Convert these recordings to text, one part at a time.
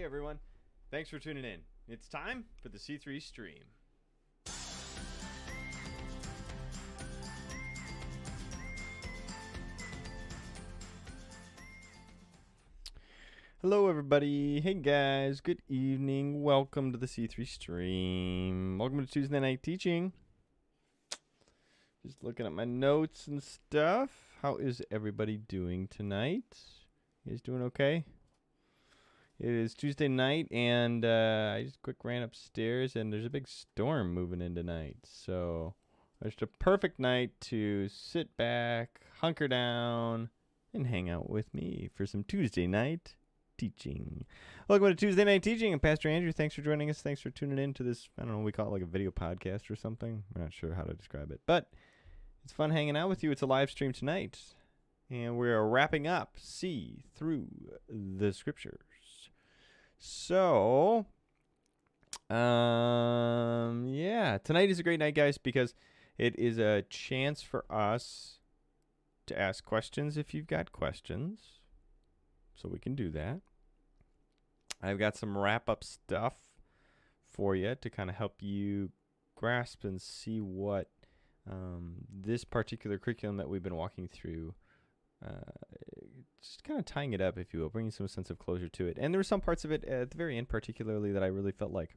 Hey everyone, thanks for tuning in. It's time for the C3 stream. Hello everybody, hey guys, good evening, welcome to the C3 stream. Welcome to Tuesday Night Teaching. Just looking at my notes and stuff. How is everybody doing tonight? You guys doing okay? It is Tuesday night, and I just quick ran upstairs, and there's a big storm moving in tonight. So it's a perfect night to sit back, hunker down, and hang out with me for some Tuesday night teaching. Welcome to Tuesday Night Teaching. I'm Pastor Andrew. Thanks for joining us. Thanks for tuning in to this, I don't know, we call it like a video podcast or something. I'm not sure how to describe it, but it's fun hanging out with you. It's a live stream tonight, and we're wrapping up See Through the Scriptures. So, yeah, tonight is a great night, guys, because it is a chance for us to ask questions if you've got questions. So we can do that. I've got some wrap-up stuff for you to kind of help you grasp and see what this particular curriculum that we've been walking through, just kind of tying it up, if you will, bringing some sense of closure to it. And there were some parts of it at the very end particularly that I really felt like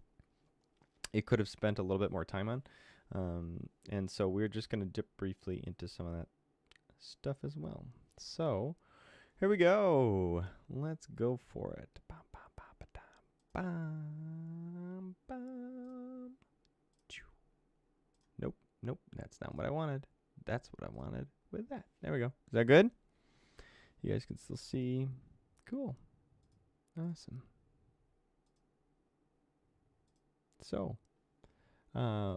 it could have spent a little bit more time on. And so we're just going to dip briefly into some of that stuff as well. So here we go. Let's go for it. Nope, that's not what I wanted. That's what I wanted with that. There we go. Is that good? You guys can still see. Cool. Awesome. So,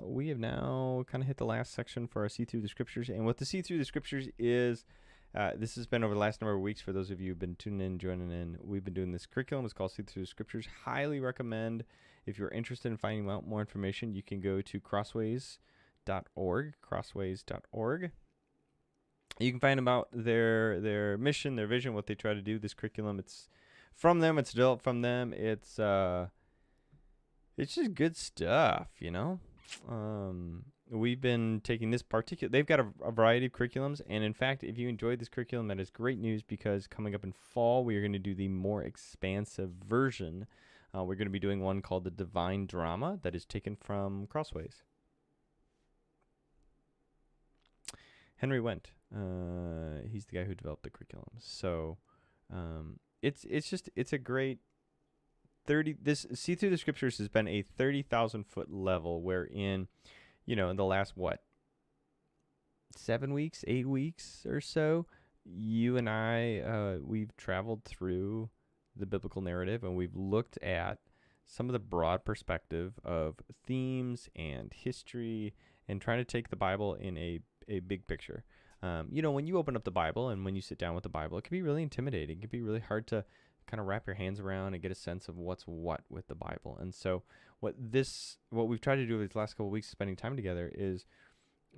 we have now kind of hit the last section for our See Through the Scriptures. And what the See Through the Scriptures is, this has been over the last number of weeks. For those of you who've been tuning in, joining in, we've been doing this curriculum. It's called See Through the Scriptures. Highly recommend, if you're interested in finding out more information, you can go to crossways.org. You can find about their mission, their vision, what they try to do. This curriculum, it's from them. It's developed from them. It's just good stuff, you know. We've been taking this particular. They've got a variety of curriculums, and in fact, if you enjoyed this curriculum, that is great news, because coming up in fall, we are going to do the more expansive version. We're going to be doing one called the Divine Drama that is taken from Crossways. Henry Wendt, he's the guy who developed the curriculum. So it's a great 30. This See Through the Scriptures has been a 30,000 foot level wherein, you know, in the last 7 weeks, 8 weeks or so, you and I we've traveled through the biblical narrative, and we've looked at some of the broad perspective of themes and history, and trying to take the Bible in a big picture. You know, when you open up the Bible and when you sit down with the Bible, it can be really intimidating. It can be really hard to kind of wrap your hands around and get a sense of what's what with the Bible. And so what we've tried to do these last couple of weeks, spending time together, is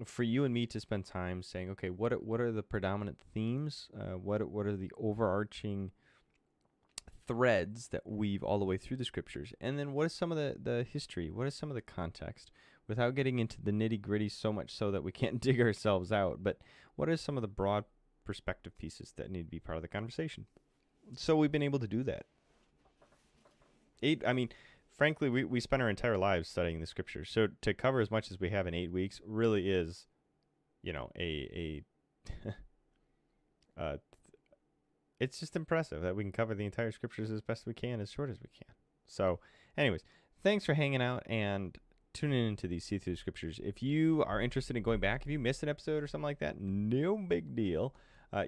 for you and me to spend time saying, okay, what are the predominant themes? What are the overarching threads that weave all the way through the Scriptures? And then what is some of the history? What is some of the context? Without getting into the nitty-gritty so much so that we can't dig ourselves out, but what are some of the broad perspective pieces that need to be part of the conversation? So we've been able to do that. Frankly, we spent our entire lives studying the Scriptures. So to cover as much as we have in 8 weeks really is, you know, it's just impressive that we can cover the entire Scriptures as best we can, as short as we can. So anyways, thanks for hanging out and tuning into these See Through the Scriptures. If you are interested in going back, if you missed an episode or something like that, no big deal.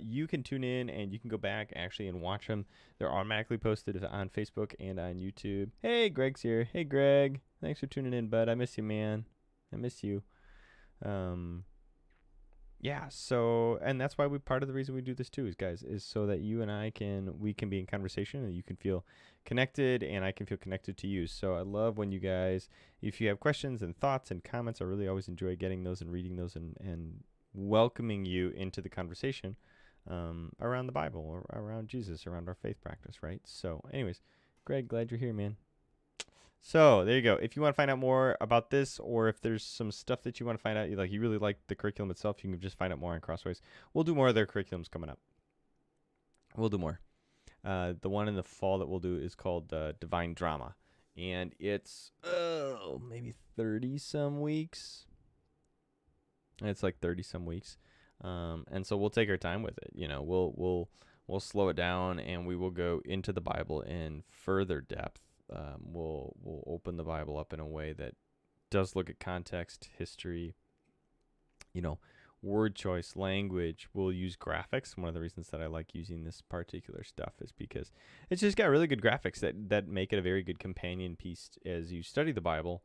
You can tune in and you can go back actually and watch them. They're automatically posted on Facebook and on YouTube. Hey, Greg's here. Hey, Greg. Thanks for tuning in, bud. I miss you, man. I miss you. Yeah, so, and that's why part of the reason we do this too is so that you and I can be in conversation, and you can feel connected and I can feel connected to you. So I love when you guys, if you have questions and thoughts and comments, I really always enjoy getting those and reading those and welcoming you into the conversation around the Bible, or around Jesus, around our faith practice, right? So anyways, Greg, glad you're here, man. So there you go. If you want to find out more about this, or if there's some stuff that you want to find out, you really like the curriculum itself, you can just find out more on Crossways. We'll do more of their curriculums coming up. We'll do more. The one in the fall that we'll do is called Divine Drama, and it's maybe 30 some weeks. It's like 30 some weeks, and so we'll take our time with it. We'll slow it down, and we will go into the Bible in further depth. We'll open the Bible up in a way that does look at context, history, word choice, language. We'll use graphics. One of the reasons that I like using this particular stuff is because it's just got really good graphics that make it a very good companion piece as you study the Bible.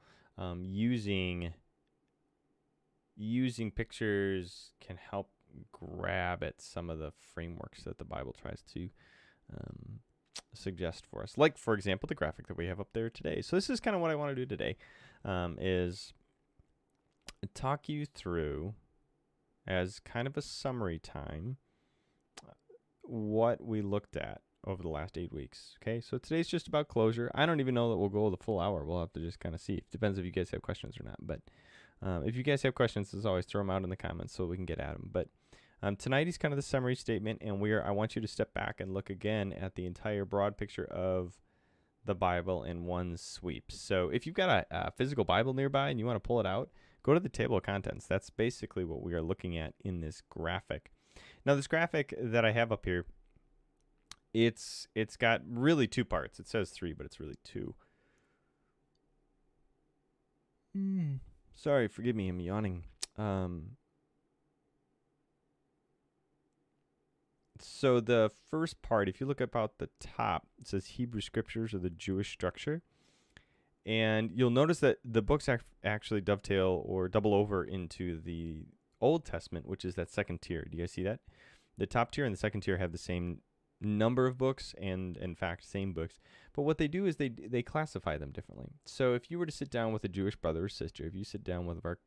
Using pictures can help grab at some of the frameworks that the Bible tries to suggest for us. Like, for example, the graphic that we have up there today. So this is kind of what I want to do today, is talk you through, as kind of a summary time, what we looked at over the last 8 weeks. Okay, so today's just about closure. I don't even know that we'll go the full hour. We'll have to just kind of see. It depends if you guys have questions or not. But if you guys have questions, as always, throw them out in the comments so we can get at them. But tonight is kind of the summary statement, and I want you to step back and look again at the entire broad picture of the Bible in one sweep. So if you've got a physical Bible nearby and you want to pull it out, go to the table of contents. That's basically what we are looking at in this graphic. Now, this graphic that I have up here, it's got really two parts. It says 3, but it's really 2. Sorry, forgive me, I'm yawning. So the first part, if you look about the top, it says Hebrew Scriptures, or the Jewish structure. And you'll notice that the books actually dovetail or double over into the Old Testament, which is that second tier. Do you guys see that? The top tier and the second tier have the same number of books and, in fact, same books. But what they do is they classify them differently. So if you were to sit down with a Jewish brother or sister, if you sit down with our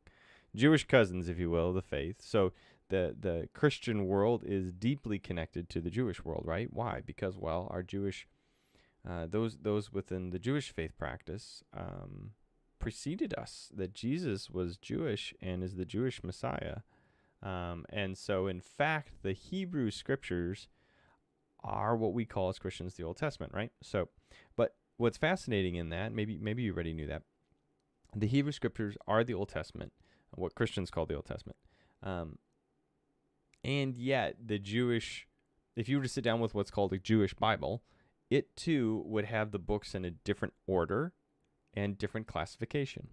Jewish cousins, if you will, the faith. So the Christian world is deeply connected to the Jewish world, right? Why? Because, well, our Jewish... those within the Jewish faith practice preceded us, that Jesus was Jewish and is the Jewish Messiah. And so, in fact, the Hebrew Scriptures are what we call as Christians the Old Testament, right? So, but what's fascinating in that, maybe you already knew that, the Hebrew Scriptures are the Old Testament, what Christians call the Old Testament. And yet, if you were to sit down with what's called a Jewish Bible, it too would have the books in a different order and different classification.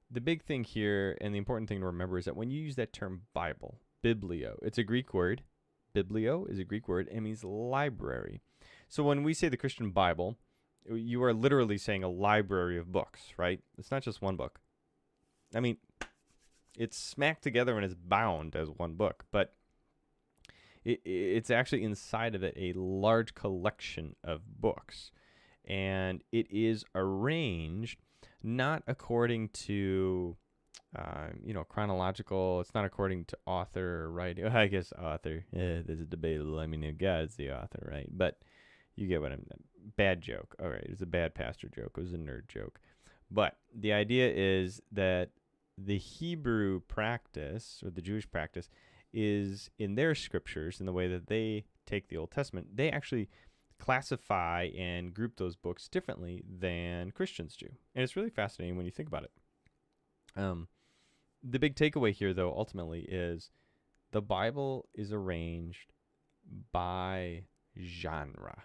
The big thing here, and the important thing to remember, is that when you use that term Bible, biblio, it's a Greek word. Biblio is a Greek word. It means library. So when we say the Christian Bible, you are literally saying a library of books, right? It's not just one book. I mean, it's smacked together and is bound as one book, but it's actually inside of it a large collection of books, and it is arranged not according to chronological. It's not according to author or writer. I guess author. This is debatable. I mean, God's the author, right? But you get what I'm. Bad joke. All right, it was a bad pastor joke. It was a nerd joke. But the idea is that the Hebrew practice, or the Jewish practice, is in their scriptures, in the way that they take the Old Testament, they actually classify and group those books differently than Christians do. And it's really fascinating when you think about it. The big takeaway here, though, ultimately, is the Bible is arranged by genre.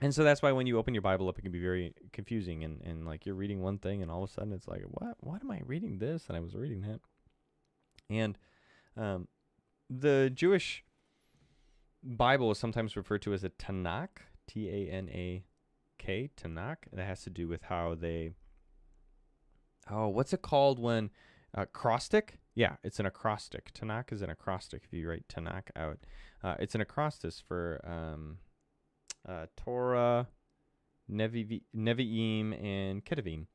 And so that's why when you open your Bible up, it can be very confusing. And like, you're reading one thing, and all of a sudden it's like, what am I reading this? And I was reading that. And the Jewish Bible is sometimes referred to as a Tanakh, T-A-N-A-K, Tanakh. And that has to do with how they, what's it called when, acrostic? Yeah, it's an acrostic. Tanakh is an acrostic if you write Tanakh out. It's an acrostic for Torah, Nevi'im, and Ketuvim.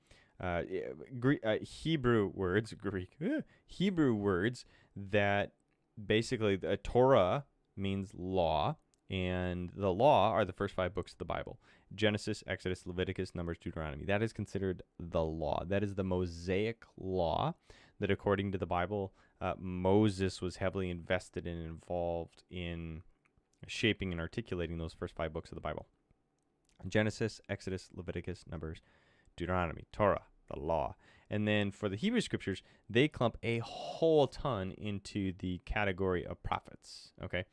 Hebrew words that basically, Torah means law, and the law are the first 5 books of the Bible. Genesis, Exodus, Leviticus, Numbers, Deuteronomy. That is considered the law. That is the Mosaic law that, according to the Bible, Moses was heavily invested and involved in shaping and articulating those first 5 books of the Bible. Genesis, Exodus, Leviticus, Numbers, Deuteronomy, Torah, the law. And then for the Hebrew scriptures, they clump a whole ton into the category of prophets, okay?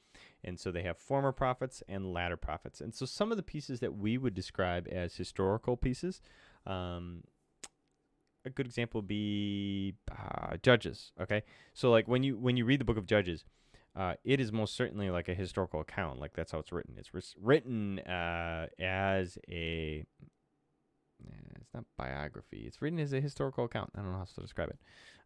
And so they have former prophets and latter prophets. And so some of the pieces that we would describe as historical pieces, a good example would be Judges, okay? So like when you read the book of Judges, it is most certainly like a historical account. Like that's how it's written. It's written as a... it's not biography. It's written as a historical account. I don't know how to describe it.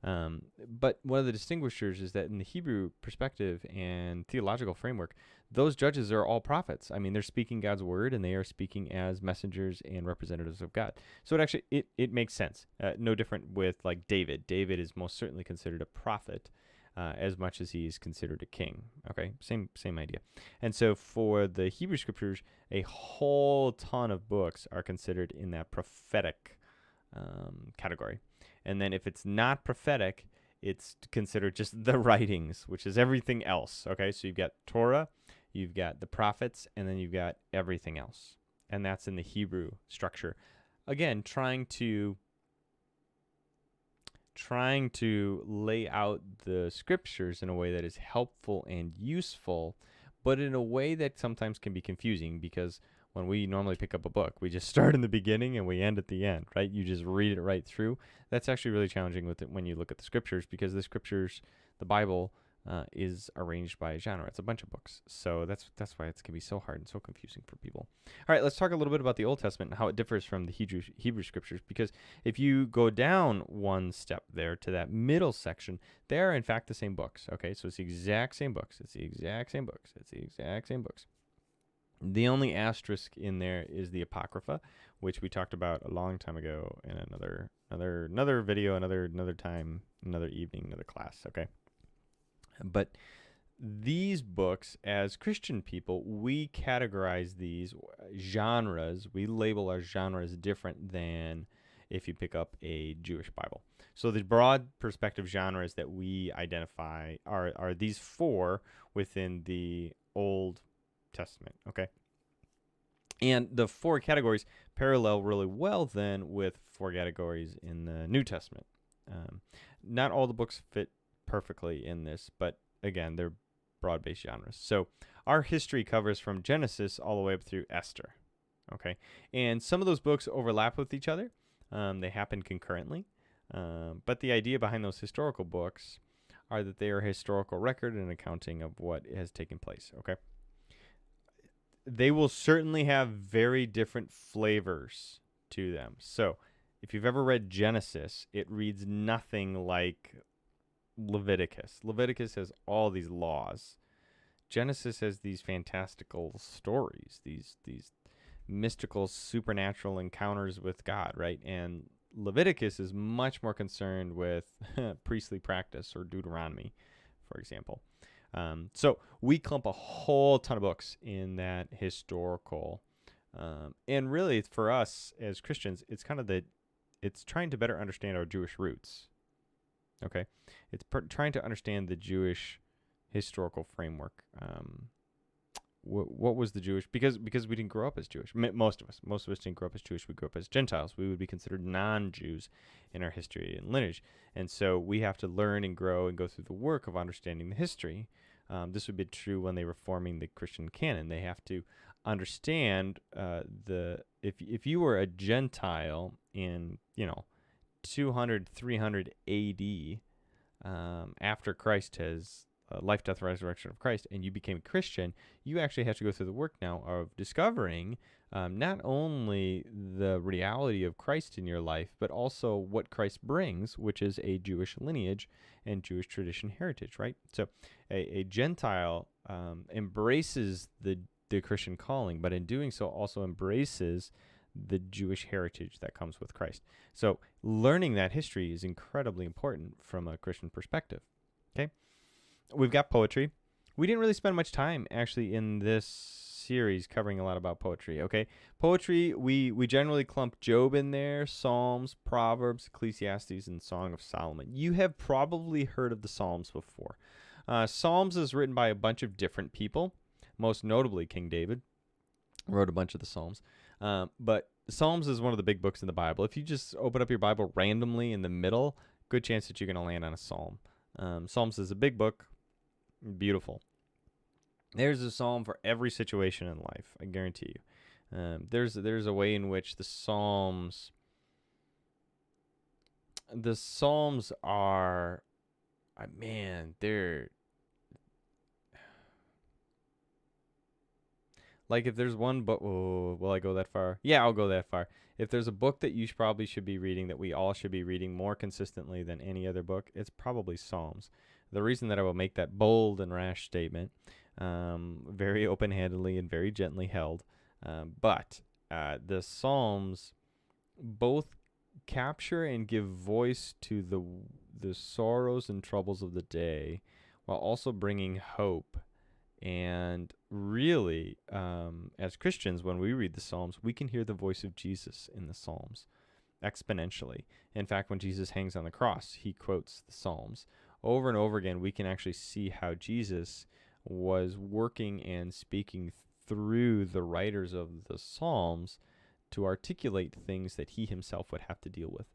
But one of the distinguishers is that in the Hebrew perspective and theological framework, those judges are all prophets. I mean, they're speaking God's word, and they are speaking as messengers and representatives of God. So it makes sense. No different with like David. David is most certainly considered a prophet. As much as he is considered a king. Okay, same idea. And so for the Hebrew scriptures, a whole ton of books are considered in that prophetic category. And then if it's not prophetic, it's considered just the writings, which is everything else. Okay, so you've got Torah, you've got the prophets, and then you've got everything else. And that's in the Hebrew structure. Again, trying to lay out the scriptures in a way that is helpful and useful, but in a way that sometimes can be confusing, because when we normally pick up a book, we just start in the beginning and we end at the end, right? You just read it right through. That's actually really challenging with it when you look at the scriptures, because the scriptures, the Bible, is arranged by genre. It's a bunch of books. So that's why it can be so hard and so confusing for people. All right, let's talk a little bit about the Old Testament and how it differs from the Hebrew scriptures, because if you go down one step there to that middle section, they are in fact the same books. Okay, so it's the exact same books. The only asterisk in there is the Apocrypha, which we talked about a long time ago in another video, another time, another evening, another class. Okay. But these books, as Christian people, we categorize these genres. We label our genres different than if you pick up a Jewish Bible. So the broad perspective genres that we identify are these 4 within the Old Testament, okay? And the 4 categories parallel really well then with 4 categories in the New Testament. Not all the books fit perfectly in this, but again, they're broad-based genres. So our history covers from Genesis all the way up through Esther, okay? And some of those books overlap with each other. They happen concurrently, but the idea behind those historical books are that they are a historical record and accounting of what has taken place, okay? They will certainly have very different flavors to them. So if you've ever read Genesis, it reads nothing like Leviticus. Leviticus has all these laws. Genesis has these fantastical stories, these mystical supernatural encounters with God, right? And Leviticus is much more concerned with priestly practice, or Deuteronomy, for example. So we clump a whole ton of books in that historical, and really for us as Christians, it's kind of it's trying to better understand our Jewish roots. Okay, it's trying to understand the Jewish historical framework. What was the Jewish? Because we didn't grow up as Jewish. Most of us didn't grow up as Jewish. We grew up as Gentiles. We would be considered non-Jews in our history and lineage. And so we have to learn and grow and go through the work of understanding the history. This would be true when they were forming the Christian canon. They have to understand if you were a Gentile in 200, 300 AD, after Christ has life, death, resurrection of Christ, and you became a Christian, you actually have to go through the work now of discovering not only the reality of Christ in your life, but also what Christ brings, which is a Jewish lineage and Jewish tradition heritage, right? So a Gentile embraces the Christian calling, but in doing so also embraces the Jewish heritage that comes with Christ. So learning that history is incredibly important from a Christian perspective. Okay, we've got poetry. We didn't really spend much time actually in this series covering a lot about poetry. Okay, poetry. We generally clump Job in there, Psalms, Proverbs, Ecclesiastes, and Song of Solomon. You have probably heard of the Psalms before. Psalms is written by a bunch of different people, most notably King David wrote a bunch of the Psalms. But Psalms is one of the big books in the Bible. If you just open up your Bible randomly in the middle, good chance that you're going to land on a Psalm. Psalms is a big book, beautiful. There's a psalm for every situation in life, I guarantee you. There's a way in which the Psalms are, man, they're like, if there's one book, will I go that far? Yeah, I'll go that far. If there's a book that you probably should be reading, that we all should be reading more consistently than any other book, it's probably Psalms. The reason that I will make that bold and rash statement, very open-handedly and very gently held, but the Psalms both capture and give voice to the sorrows and troubles of the day, while also bringing hope. And really, as Christians, when we read the Psalms, we can hear the voice of Jesus in the Psalms exponentially. In fact, when Jesus hangs on the cross, he quotes the Psalms. Over and over again, we can actually see how Jesus was working and speaking through the writers of the Psalms to articulate things that he himself would have to deal with.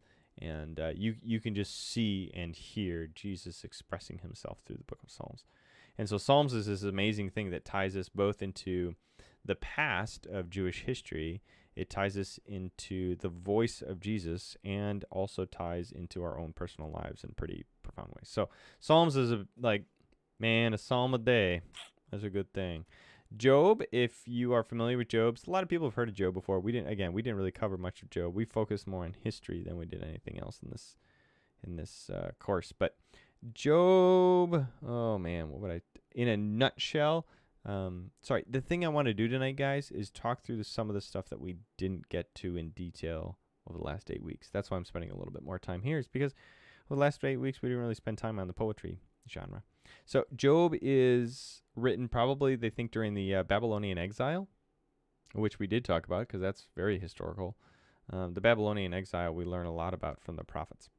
And you can just see and hear Jesus expressing himself through the book of Psalms. And so Psalms is this amazing thing that ties us both into the past of Jewish history. It ties us into the voice of Jesus, and also ties into our own personal lives in pretty profound ways. So Psalms is a psalm a day. That's a good thing. Job, if you are familiar with Job, a lot of people have heard of Job before. We didn't really cover much of Job. We focused more on history than we did anything else in this course. But Job, oh man, in a nutshell, the thing I want to do tonight, guys, is talk through some of the stuff that we didn't get to in detail over the last 8 weeks. That's why I'm spending a little bit more time here, is because over the last 8 weeks, we didn't really spend time on the poetry genre. So Job is written probably, they think, during the Babylonian exile, which we did talk about because that's very historical. The Babylonian exile we learn a lot about from the prophets.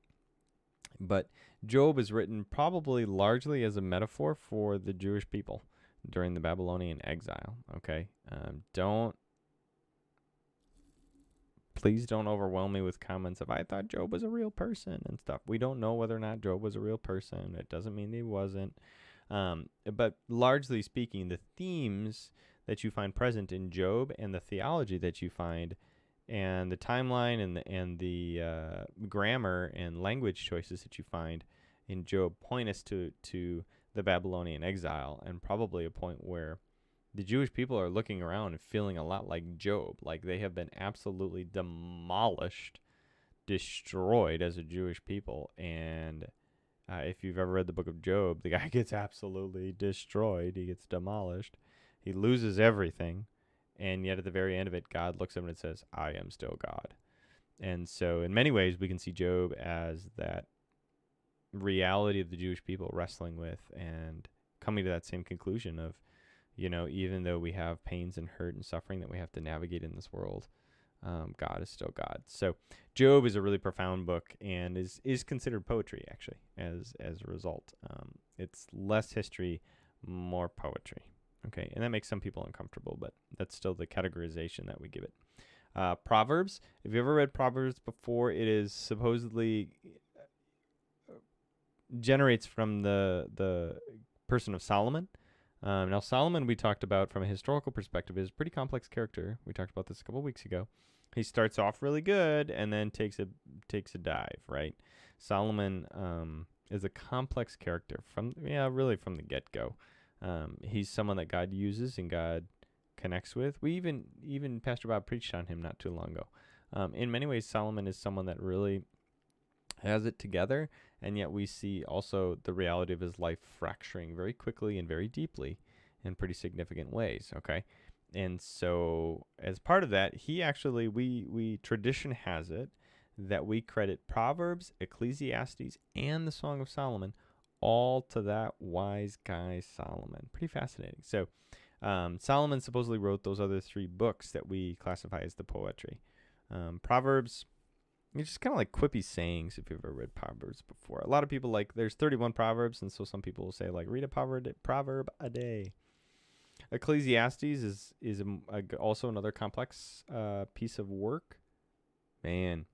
But Job is written probably largely as a metaphor for the Jewish people during the Babylonian exile. Okay, please don't overwhelm me with comments of I thought Job was a real person and stuff. We don't know whether or not Job was a real person. It doesn't mean he wasn't. But largely speaking, the themes that you find present in Job and the theology that you find and the timeline and the grammar and language choices that you find in Job point us to the Babylonian exile, and probably a point where the Jewish people are looking around and feeling a lot like Job, like they have been absolutely demolished, destroyed as a Jewish people. And if you've ever read the book of Job, the guy gets absolutely destroyed. He gets demolished. He loses everything. And yet at the very end of it, God looks at him and says, I am still God. And so in many ways, we can see Job as that reality of the Jewish people wrestling with and coming to that same conclusion of, even though we have pains and hurt and suffering that we have to navigate in this world, God is still God. So Job is a really profound book and is considered poetry, actually, as a result. It's less history, more poetry. Okay, and that makes some people uncomfortable, but that's still the categorization that we give it. Proverbs. If you ever read Proverbs before, it is supposedly generates from the person of Solomon. Now, Solomon, we talked about from a historical perspective, is a pretty complex character. We talked about this a couple weeks ago. He starts off really good and then takes a dive, right? Solomon is a complex character really from the get-go. He's someone that God uses and God connects with. We even Pastor Bob preached on him not too long ago. In many ways, Solomon is someone that really has it together, and yet we see also the reality of his life fracturing very quickly and very deeply in pretty significant ways, okay? And so as part of that, he actually, we tradition has it that we credit Proverbs, Ecclesiastes, and the Song of Solomon all to that wise guy Solomon. Pretty fascinating. So Solomon supposedly wrote those other 3 books that we classify as the poetry. Proverbs, it's just kind of like quippy sayings if you've ever read Proverbs before. A lot of people there's 31 Proverbs, and so some people will say, read a proverb a day. Ecclesiastes is also another complex piece of work. Man,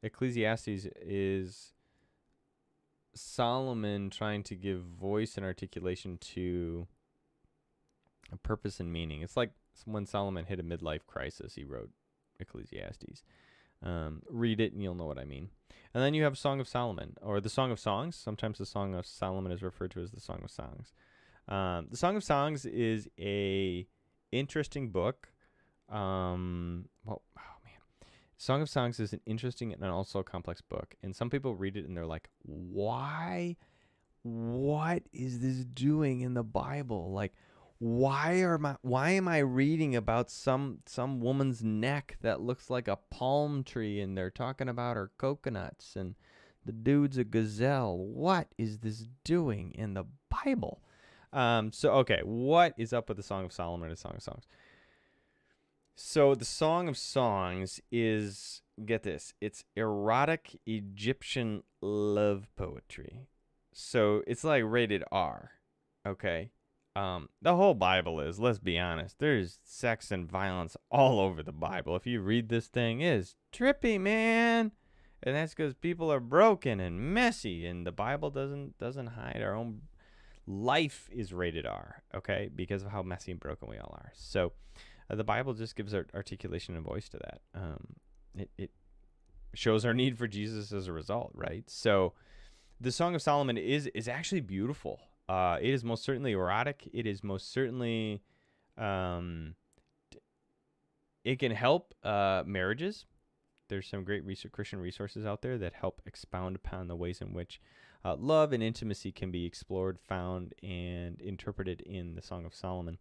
Ecclesiastes is Solomon trying to give voice and articulation to a purpose and meaning. It's like when Solomon hit a midlife crisis, he wrote Ecclesiastes. Read it and you'll know what I mean. And then you have Song of Solomon, or the Song of Songs. Sometimes the Song of Solomon is referred to as the Song of Songs. The Song of Songs is a interesting book. Song of Songs is an interesting and also a complex book. And some people read it and they're like, why? What is this doing in the Bible? Why am I reading about some woman's neck that looks like a palm tree, and they're talking about her coconuts, and the dude's a gazelle? What is this doing in the Bible? Okay, what is up with the Song of Solomon and the Song of Songs? So the Song of Songs is, get this, it's erotic Egyptian love poetry. So it's like rated R, okay? The whole Bible is, let's be honest, there's sex and violence all over the Bible. If you read this thing, it is trippy, man. And that's because people are broken and messy, and the Bible doesn't hide. Our own life is rated R, okay, because of how messy and broken we all are. So the Bible just gives articulation and voice to that. It shows our need for Jesus as a result, right? So the Song of Solomon is actually beautiful. It is most certainly erotic. It is most certainly, it can help marriages. There's some great Christian resources out there that help expound upon the ways in which love and intimacy can be explored, found, and interpreted in the Song of Solomon.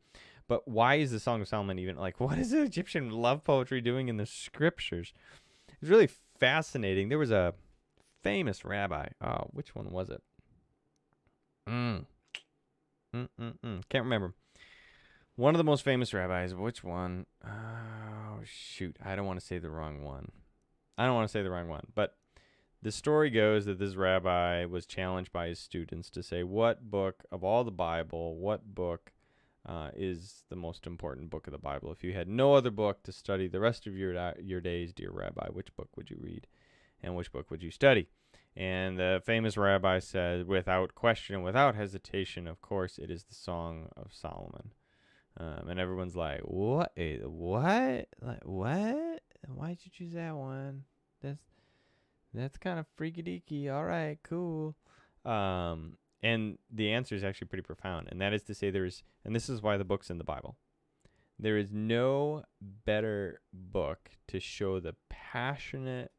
But why is the Song of Solomon even, what is the Egyptian love poetry doing in the scriptures? It's really fascinating. There was a famous rabbi. Which one was it? Can't remember. One of the most famous rabbis. Which one? Oh, shoot. I don't want to say the wrong one. But the story goes that this rabbi was challenged by his students to say, what book of all the Bible, what book is the most important book of the Bible? If you had no other book to study the rest of your days, dear rabbi, which book would you read? And which book would you study? And the famous rabbi said, without question, without hesitation, of course, it is the Song of Solomon. And everyone's like, what? What? What? Why'd you choose that one? That's kind of freaky deaky. All right, cool. And the answer is actually pretty profound. And that is to say and this is why the book's in the Bible. There is no better book to show the passionate,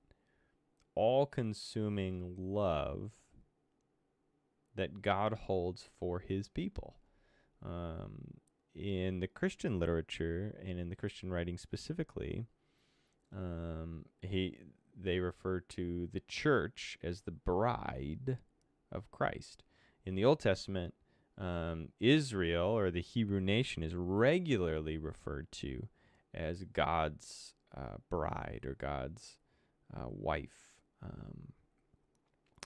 all-consuming love that God holds for his people. In the Christian literature and in the Christian writing specifically, they refer to the church as the bride of Christ. In the Old Testament, Israel, or the Hebrew nation, is regularly referred to as God's bride or God's wife.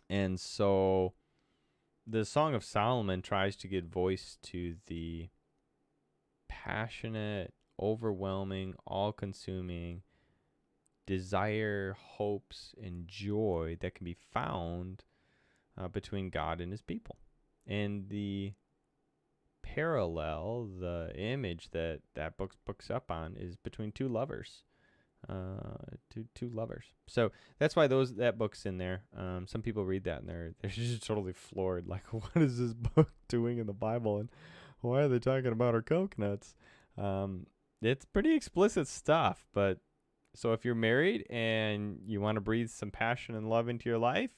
And so the Song of Solomon tries to give voice to the passionate, overwhelming, all-consuming desire, hopes, and joy that can be found between God and his people. And the parallel, the image that book picks up on is between two lovers. Two lovers. So that's why that book's in there. Some people read that and they're just totally floored. Like, what is this book doing in the Bible? And why are they talking about our coconuts? It's pretty explicit stuff. But so if you're married and you want to breathe some passion and love into your life,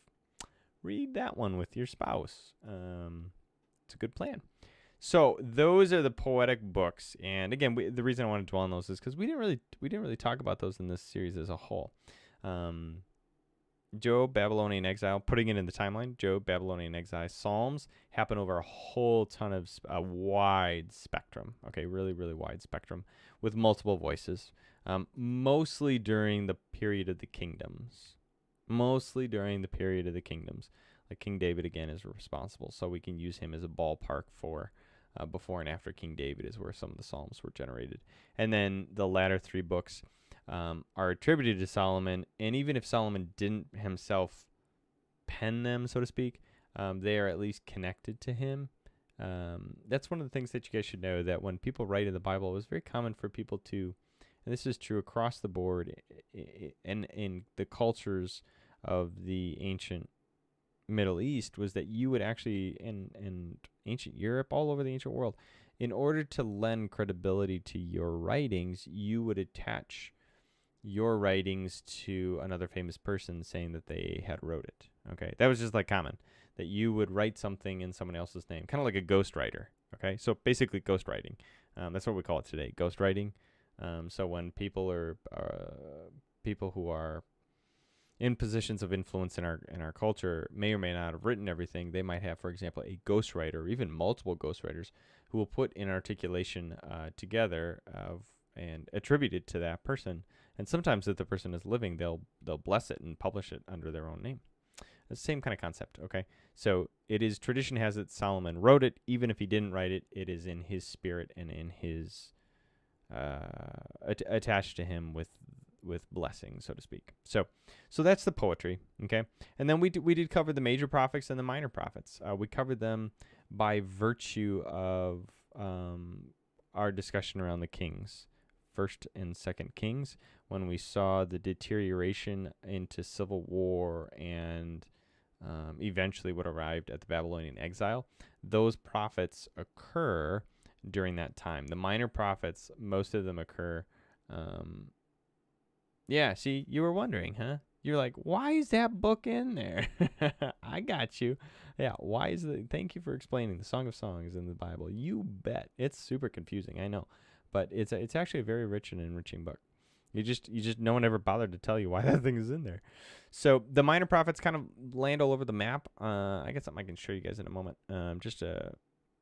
read that one with your spouse. It's a good plan. So those are the poetic books, and again, the reason I want to dwell on those is because we didn't really talk about those in this series as a whole. Job, Babylonian exile, putting it in the timeline. Job, Babylonian exile, Psalms happen over a whole ton of a wide spectrum. Okay, really, really wide spectrum with multiple voices. Mostly during the period of the kingdoms. Mostly during the period of the kingdoms. Like King David again is responsible, so we can use him as a ballpark for before and after King David is where some of the Psalms were generated. And then the latter three books are attributed to Solomon, and even if Solomon didn't himself pen them, so to speak, they are at least connected to him. That's one of the things that you guys should know, that when people write in the Bible, it was very common for people to, and this is true across the board, and in the cultures of the ancient Middle East, was that you would actually, in ancient Europe, all over the ancient world, in order to lend credibility to your writings, you would attach your writings to another famous person saying that they had wrote it. Okay, that was just like common, that you would write something in someone else's name, kind of like a ghostwriter. Okay, so basically ghostwriting. That's what we call it today, ghostwriting. So when people are people who are in positions of influence in our culture may or may not have written everything, they might have, for example, a ghostwriter or even multiple ghostwriters who will put an articulation together and attribute it to that person. And sometimes if the person is living, they'll bless it and publish it under their own name. The same kind of concept, okay? So it is, tradition has it, Solomon wrote it. Even if he didn't write it, it is in his spirit and in his, attached to him with blessing, so to speak. So that's the poetry, okay? And then we did cover the major prophets and the minor prophets. We covered them by virtue of our discussion around the kings. First and Second Kings, when we saw the deterioration into civil war and eventually what arrived at the Babylonian exile, those prophets occur during that time. The minor prophets, most of them occur. Yeah, see, you were wondering, huh? You're like, why is that book in there? I got you. Yeah, why is it? Thank you for explaining the Song of Songs in the Bible. You bet. It's super confusing, I know. But it's actually a very rich and enriching book. You just no one ever bothered to tell you why that thing is in there. So the minor prophets kind of land all over the map. I got something I can show you guys in a moment. Just a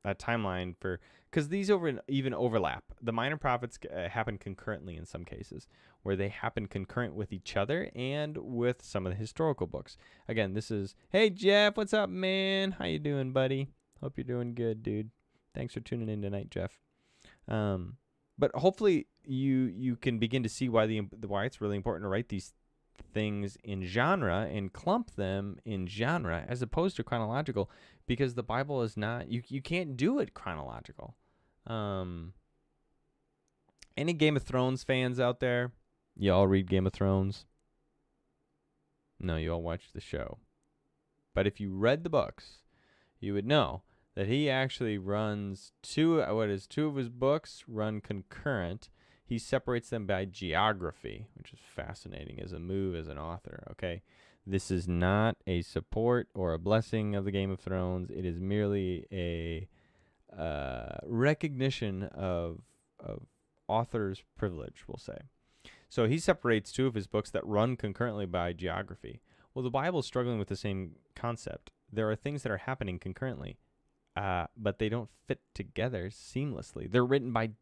timeline for, because these even overlap. The minor prophets happen concurrently in some cases, where they happen concurrent with each other and with some of the historical books. Again, this is, hey Jeff, what's up, man? How you doing, buddy? Hope you're doing good, dude. Thanks for tuning in tonight, Jeff. But hopefully you can begin to see why why it's really important to write these things in genre and clump them in genre as opposed to chronological, because the Bible is not, you can't do it chronological. Any Game of Thrones fans out there? You all read Game of Thrones? No, you all watch the show. But if you read the books, you would know that he actually runs two of his books run concurrent. He separates them by geography, which is fascinating as a move as an author, okay? This is not a support or a blessing of the Game of Thrones. It is merely a recognition of author's privilege, we'll say. So he separates two of his books that run concurrently by geography. Well, the Bible is struggling with the same concept. There are things that are happening concurrently, but they don't fit together seamlessly. They're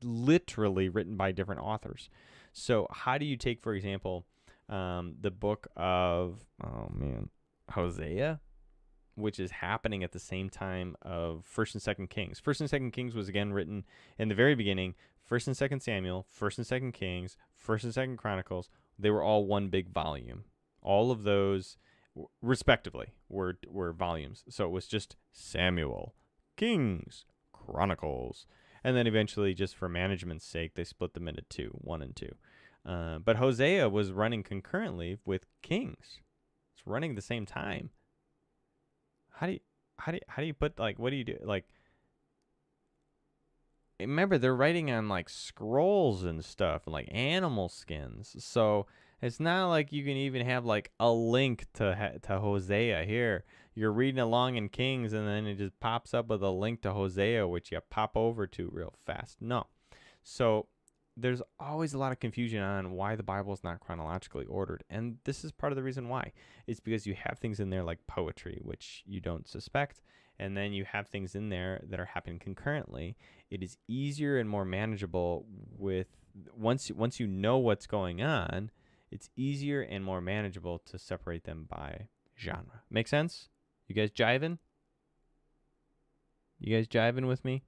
literally written by different authors. So how do you take, for example, the book of, Hosea, which is happening at the same time of First and Second Kings. First and Second Kings was again written in the very beginning. First and Second Samuel, First and Second Kings, First and Second Chronicles. They were all one big volume. All of those, respectively, were volumes. So it was just Samuel, Kings, Chronicles, and then eventually, just for management's sake, they split them into two, 1 and 2. But Hosea was running concurrently with Kings. It's running at the same time. How do you put, like, what do you do? Like, remember, they're writing on like scrolls and stuff and like animal skins. So it's not like you can even have like a link to Hosea here. You're reading along in Kings and then it just pops up with a link to Hosea, which you pop over to real fast. No. So there's always a lot of confusion on why the Bible is not chronologically ordered. And this is part of the reason why. It's because you have things in there like poetry, which you don't suspect. And then you have things in there that are happening concurrently. It is easier and more manageable with once you know what's going on, it's easier and more manageable to separate them by genre. Make sense? You guys jiving? You guys jiving with me?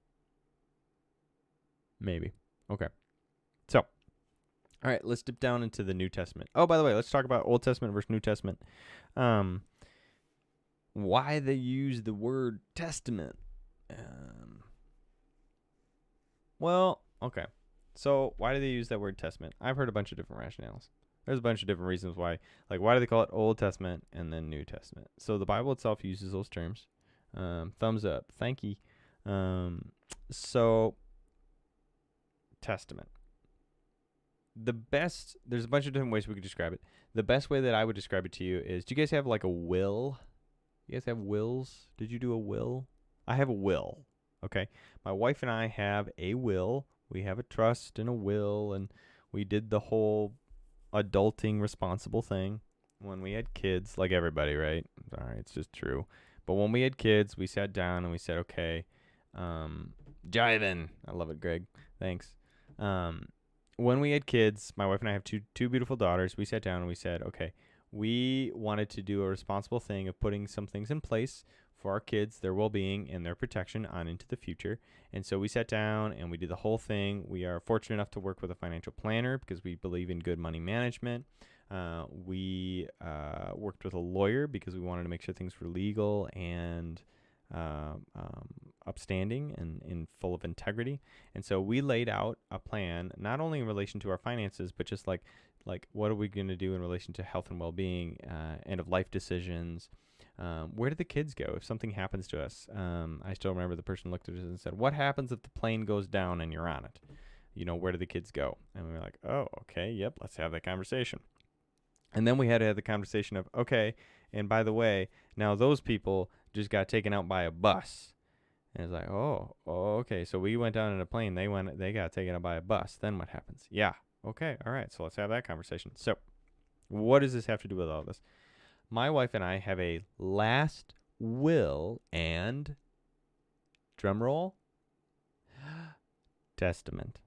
Maybe. Okay. So, all right, let's dip down into the New Testament. Oh, by the way, let's talk about Old Testament versus New Testament. Why they use the word testament. Well, okay. So why do they use that word testament? I've heard a bunch of different rationales. There's a bunch of different reasons why. Like, why do they call it Old Testament and then New Testament? So the Bible itself uses those terms. Thumbs up. Thank you. So, testament. There's a bunch of different ways we could describe it. The best way that I would describe it to you is, do you guys have like a will? You guys have wills? Did you do a will? I have a will. Okay. My wife and I have a will. We have a trust and a will, and we did the whole adulting responsible thing when we had kids, like everybody, right? All right, it's just true. But when we had kids, we sat down and we said, okay, jiving. I love it, Greg. Thanks. When we had kids, my wife and I have two beautiful daughters. We sat down and we said, okay, we wanted to do a responsible thing of putting some things in place for our kids, their well-being, and their protection on into the future. And so we sat down and we did the whole thing. We are fortunate enough to work with a financial planner because we believe in good money management. We worked with a lawyer because we wanted to make sure things were legal and upstanding and full of integrity. And so we laid out a plan, not only in relation to our finances, but just like what are we going to do in relation to health and well-being, end of life decisions. Where do the kids go if something happens to us? I still remember the person looked at us and said, what happens if the plane goes down and you're on it? Where do the kids go? And we were like, oh, okay, yep, let's have that conversation. And then we had to have the conversation of, okay, and by the way, now those people just got taken out by a bus. And it's like, oh, okay. So we went down in a plane. They got taken out by a bus. Then what happens? Yeah. Okay. All right. So let's have that conversation. So what does this have to do with all this? My wife and I have a last will and, drum roll, testament.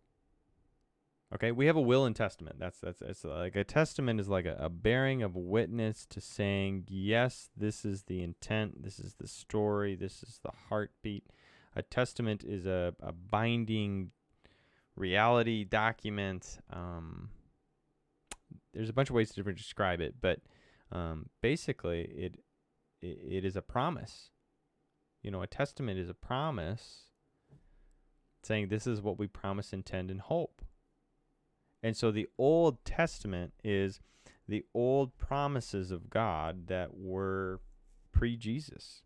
Okay, we have a will and testament. It's like a testament is like a bearing of witness to saying, yes, this is the intent, this is the story, this is the heartbeat. A testament is a binding reality document. There's a bunch of ways to describe it, but basically it is a promise. A testament is a promise saying this is what we promise, intend, and hope. And so the Old Testament is the old promises of God that were pre-Jesus.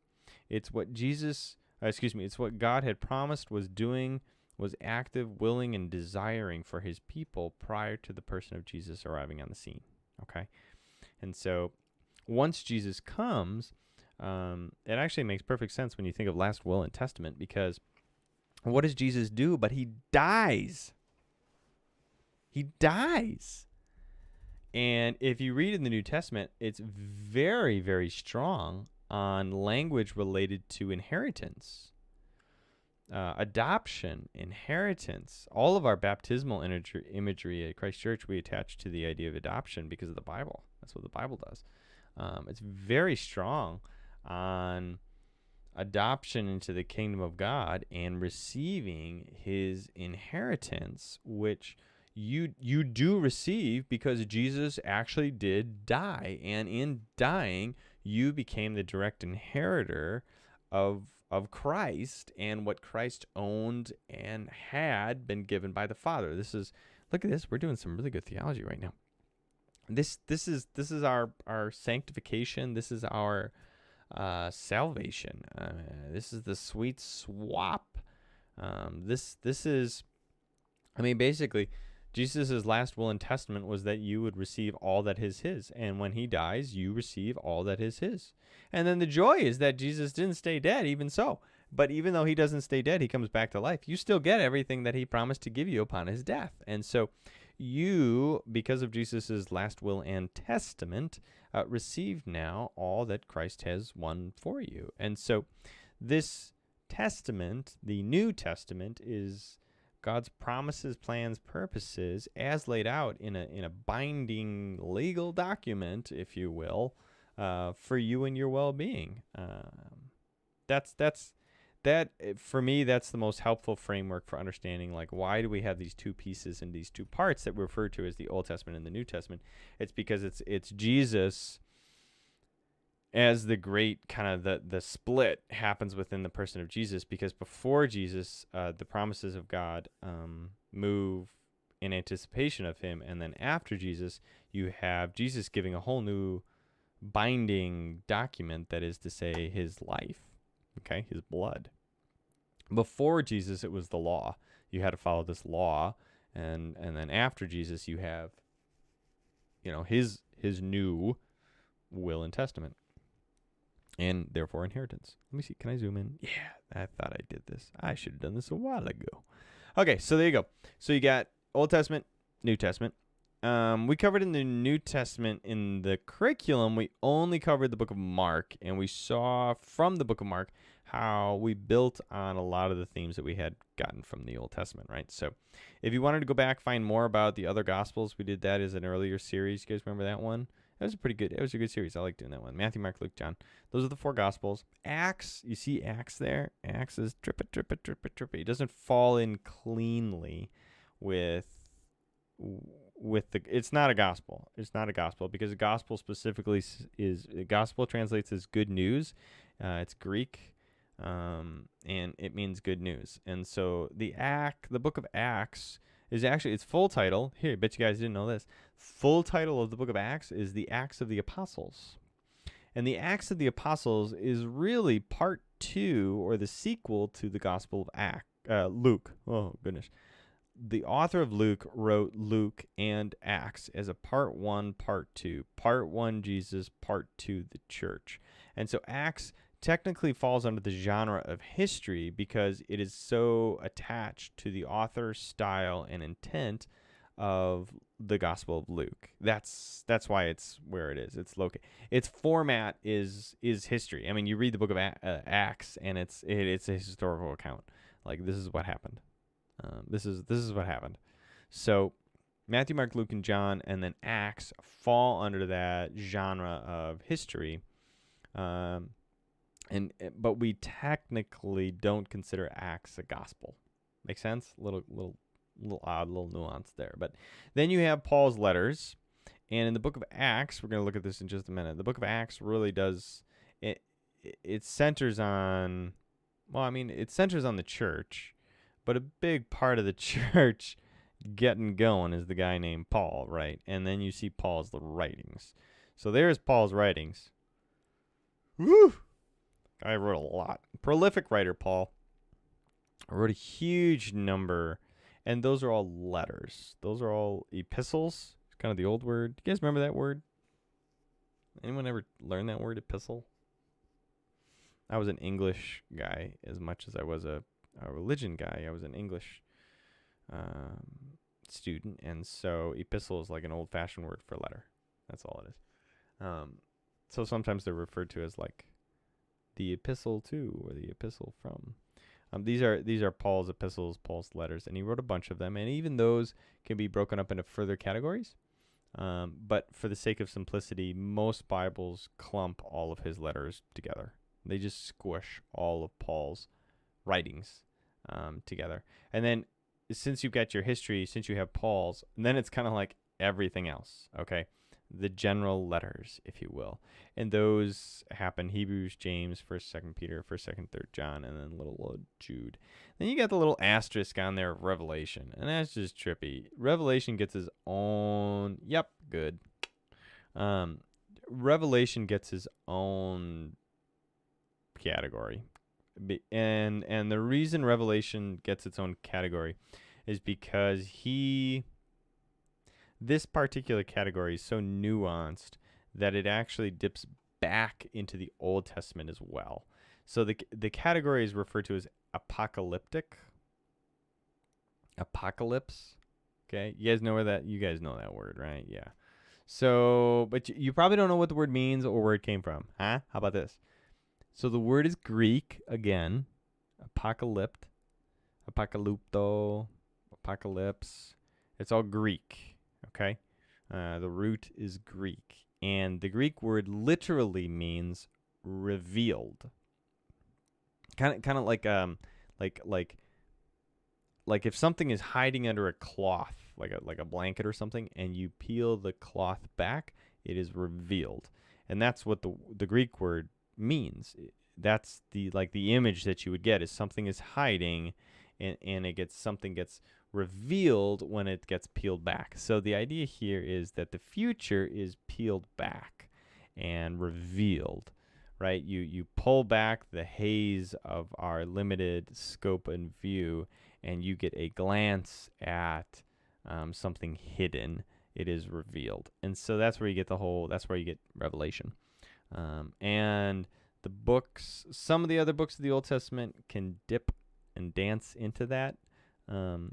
It's what it's what God had promised, was doing, was active, willing, and desiring for his people prior to the person of Jesus arriving on the scene. Okay? And so once Jesus comes, it actually makes perfect sense when you think of last will and testament, because what does Jesus do? But he dies. He dies. And if you read in the New Testament, it's very, very strong on language related to inheritance, adoption, inheritance. All of our baptismal imagery at Christ Church, we attach to the idea of adoption because of the Bible. That's what the Bible does. It's very strong on adoption into the kingdom of God and receiving his inheritance, which you do receive because Jesus actually did die, and in dying you became the direct inheritor of Christ and what Christ owned and had been given by the Father. Look at this, we're doing some really good theology right now. This is our sanctification. This is our salvation. This is the sweet swap. This is, basically, Jesus' last will and testament was that you would receive all that is his. And when he dies, you receive all that is his. And then the joy is that Jesus didn't stay dead, even so. But even though he doesn't stay dead, he comes back to life. You still get everything that he promised to give you upon his death. And so you, because of Jesus' last will and testament, receive now all that Christ has won for you. And so this testament, the New Testament, is God's promises, plans, purposes, as laid out in a binding legal document, if you will, for you and your well-being. That for me, that's the most helpful framework for understanding, like, why do we have these two pieces and these two parts that we refer to as the Old Testament and the New Testament? It's because it's Jesus as the great kind of the split happens within the person of Jesus, because before Jesus, the promises of God move in anticipation of him, and then after Jesus, you have Jesus giving a whole new binding document, that is to say, his life. Okay, his blood. Before Jesus, it was the law. You had to follow this law, and then after Jesus, you have, his new will and testament, and therefore inheritance. Let me see. Can I zoom in? Yeah, I thought I did this. I should have done this a while ago. Okay, so there you go. So you got Old Testament, New Testament. We covered in the New Testament in the curriculum, we only covered the book of Mark, and we saw from the book of Mark how we built on a lot of the themes that we had gotten from the Old Testament, right? So if you wanted to go back, find more about the other Gospels, we did that as an earlier series. You guys remember that one? It was a good series. I like doing that one. Matthew, Mark, Luke, John. Those are the four Gospels. Acts, you see Acts there? Acts is trippy. It doesn't fall in cleanly with the, it's not a gospel. It's not a gospel, because the gospel specifically gospel translates as good news. It's Greek, and it means good news. And so the book of Acts is actually, its full title, here, I bet you guys didn't know this, full title of the book of Acts is the Acts of the Apostles. And the Acts of the Apostles is really part 2, or the sequel to the Gospel of Luke. Oh, goodness. The author of Luke wrote Luke and Acts as a part 1, part 2. Part 1, Jesus, part 2, the church. And so Acts technically falls under the genre of history, because it is so attached to the author's style and intent of the Gospel of Luke. That's why it's where it is. It's located. Its format is history. I mean, you read the book of Acts, and it's a historical account. Like, this is what happened. This is what happened. So Matthew, Mark, Luke, and John, and then Acts fall under that genre of history. But we technically don't consider Acts a gospel. Make sense? Little odd, little nuance there. But then you have Paul's letters, and in the book of Acts, we're going to look at this in just a minute. The book of Acts really does it centers on, it centers on the church. But a big part of the church getting going is the guy named Paul, right? And then you see Paul's writings. So there's Paul's writings. Woo! I wrote a lot. Prolific writer, Paul. I wrote a huge number. And those are all letters. Those are all epistles. It's kind of the old word. Do you guys remember that word? Anyone ever learn that word, epistle? I was an English guy as much as I was a religion guy. I was an English student, and so epistle is like an old-fashioned word for letter. That's all it is. So sometimes they're referred to as like the epistle to, or the epistle from. These are Paul's epistles, Paul's letters, and he wrote a bunch of them, and even those can be broken up into further categories. But for the sake of simplicity, most Bibles clump all of his letters together. They just squish all of Paul's writings together. And then since you've got your history, since you have Paul's, then it's kind of like everything else, okay? The general letters, if you will. And those happen Hebrews, James, 1st, 2nd Peter, 1st, 2nd, 3rd John, and then little old Jude. Then you got the little asterisk on there of Revelation, and that's just trippy. Revelation gets his own, good. Revelation gets his own category. And the reason Revelation gets its own category is because this particular category is so nuanced that it actually dips back into the Old Testament as well. So the category is referred to as apocalyptic. Apocalypse. Okay, you guys know that word, right? Yeah. So, but you probably don't know what the word means or where it came from, huh? How about this? So the word is Greek again, apocalypt, apocalypto, apocalypse. It's all Greek, okay? The root is Greek, and the Greek word literally means revealed. Kind of like if something is hiding under a cloth, like a blanket or something, and you peel the cloth back, it is revealed, and that's what the Greek word means. That's the image that you would get is something is hiding, and something gets revealed when it gets peeled back. So the idea here is that the future is peeled back and revealed. Right, you pull back the haze of our limited scope and view, and you get a glance at something hidden. It is revealed, and so that's where you get that's where you get Revelation. And the books, some of the other books of the Old Testament can dip and dance into that. The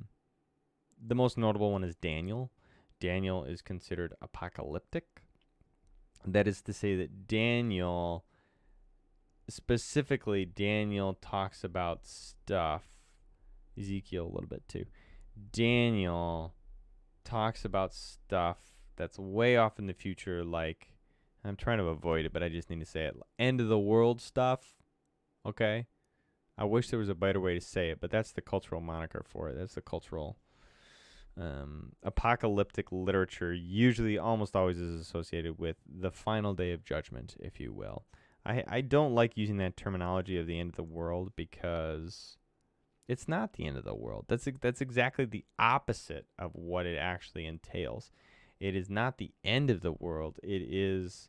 most notable one is Daniel. Daniel is considered apocalyptic. That is to say that Daniel talks about stuff. Ezekiel a little bit too. Daniel talks about stuff that's way off in the future, like, I'm trying to avoid it, but I just need to say it, end of the world stuff. Okay? I wish there was a better way to say it, but that's the cultural moniker for it. That's the cultural apocalyptic literature usually almost always is associated with the final day of judgment, if you will. I don't like using that terminology of the end of the world because it's not the end of the world. That's exactly the opposite of what it actually entails. It is not the end of the world. It is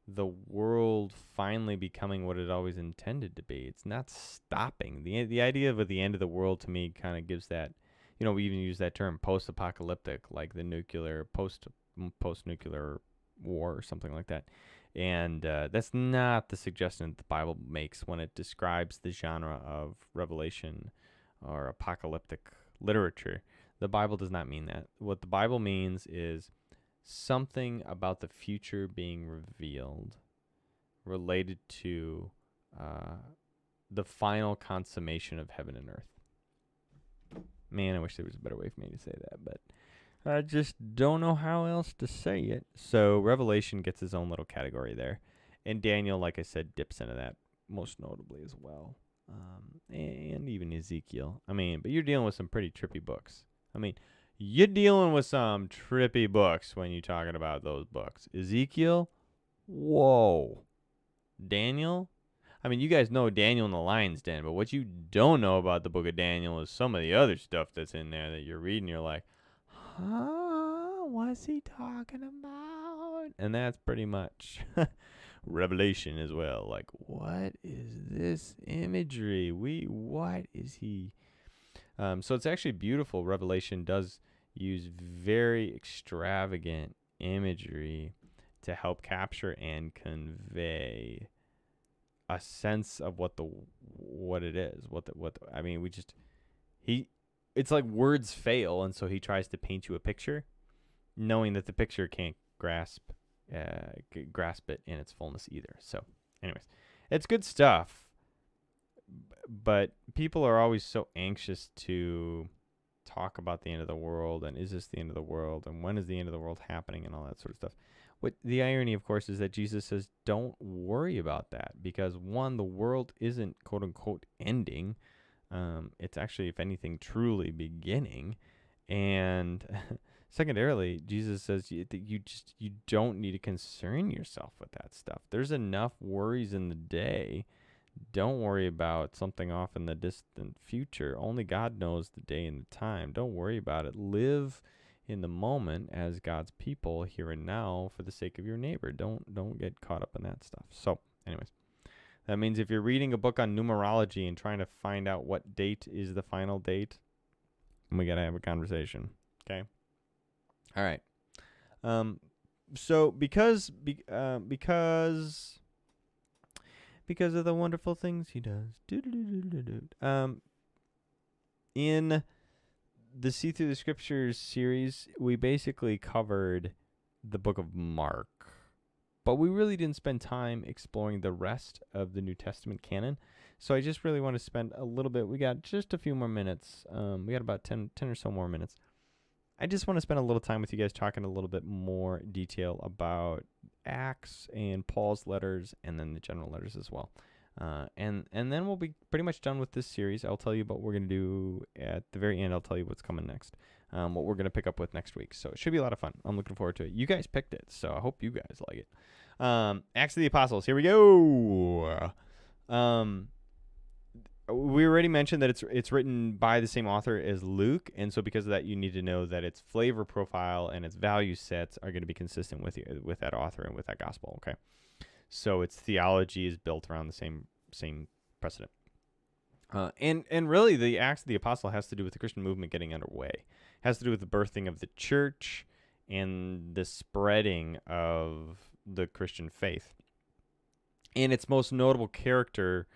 the world finally becoming what it always intended to be. It's not stopping. The idea of the end of the world to me kind of gives that, we even use that term post-apocalyptic, like the nuclear post-nuclear war or something like that. And that's not the suggestion that the Bible makes when it describes the genre of Revelation or apocalyptic literature. The Bible does not mean that. What the Bible means is something about the future being revealed related to the final consummation of heaven and earth. Man, I wish there was a better way for me to say that, but I just don't know how else to say it. So Revelation gets his own little category there. And Daniel, like I said, dips into that most notably as well. And even Ezekiel. But you're dealing with some pretty trippy books. You're dealing with some trippy books when you're talking about those books. Ezekiel, whoa. Daniel, you guys know Daniel in the Lion's Den, but what you don't know about the book of Daniel is some of the other stuff that's in there that you're reading. You're like, huh? What's he talking about? And that's pretty much Revelation as well. Like, what is this imagery? What is he? So it's actually beautiful. Revelation does use very extravagant imagery to help capture and convey a sense of what it is. It's like words fail, and so he tries to paint you a picture, knowing that the picture can't grasp it in its fullness either. So, anyways, it's good stuff. But people are always so anxious to talk about the end of the world, and is this the end of the world, and when is the end of the world happening, and all that sort of stuff. What the irony, of course, is that Jesus says, don't worry about that, because one, the world isn't quote unquote ending. It's actually, if anything, truly beginning. And secondarily, Jesus says that you don't need to concern yourself with that stuff. There's enough worries in the day. Don't worry about something off in the distant future. Only God knows the day and the time. Don't worry about it. Live in the moment as God's people here and now for the sake of your neighbor. Don't get caught up in that stuff. So, anyways, that means if you're reading a book on numerology and trying to find out what date is the final date, we got to have a conversation. Okay? All right. So because because of the wonderful things he does. In the See Through the Scriptures series, we basically covered the book of Mark, but we really didn't spend time exploring the rest of the New Testament canon. So I just really want to spend a little bit. We got just a few more minutes. We got about 10 or so more minutes. I just want to spend a little time with you guys talking a little bit more detail about Acts and Paul's letters and then the general letters as well. And then we'll be pretty much done with this series. I'll tell you what we're going to do at the very end. I'll tell you what's coming next, what we're going to pick up with next week. So it should be a lot of fun. I'm looking forward to it. You guys picked it, so I hope you guys like it. Acts of the Apostles. Here we go. We already mentioned that it's written by the same author as Luke, and so because of that, you need to know that its flavor profile and its value sets are going to be consistent with that author and with that gospel. Okay, so its theology is built around the same precedent, and really the Acts of the Apostle has to do with the Christian movement getting underway. It has to do with the birthing of the church and the spreading of the Christian faith, and its most notable character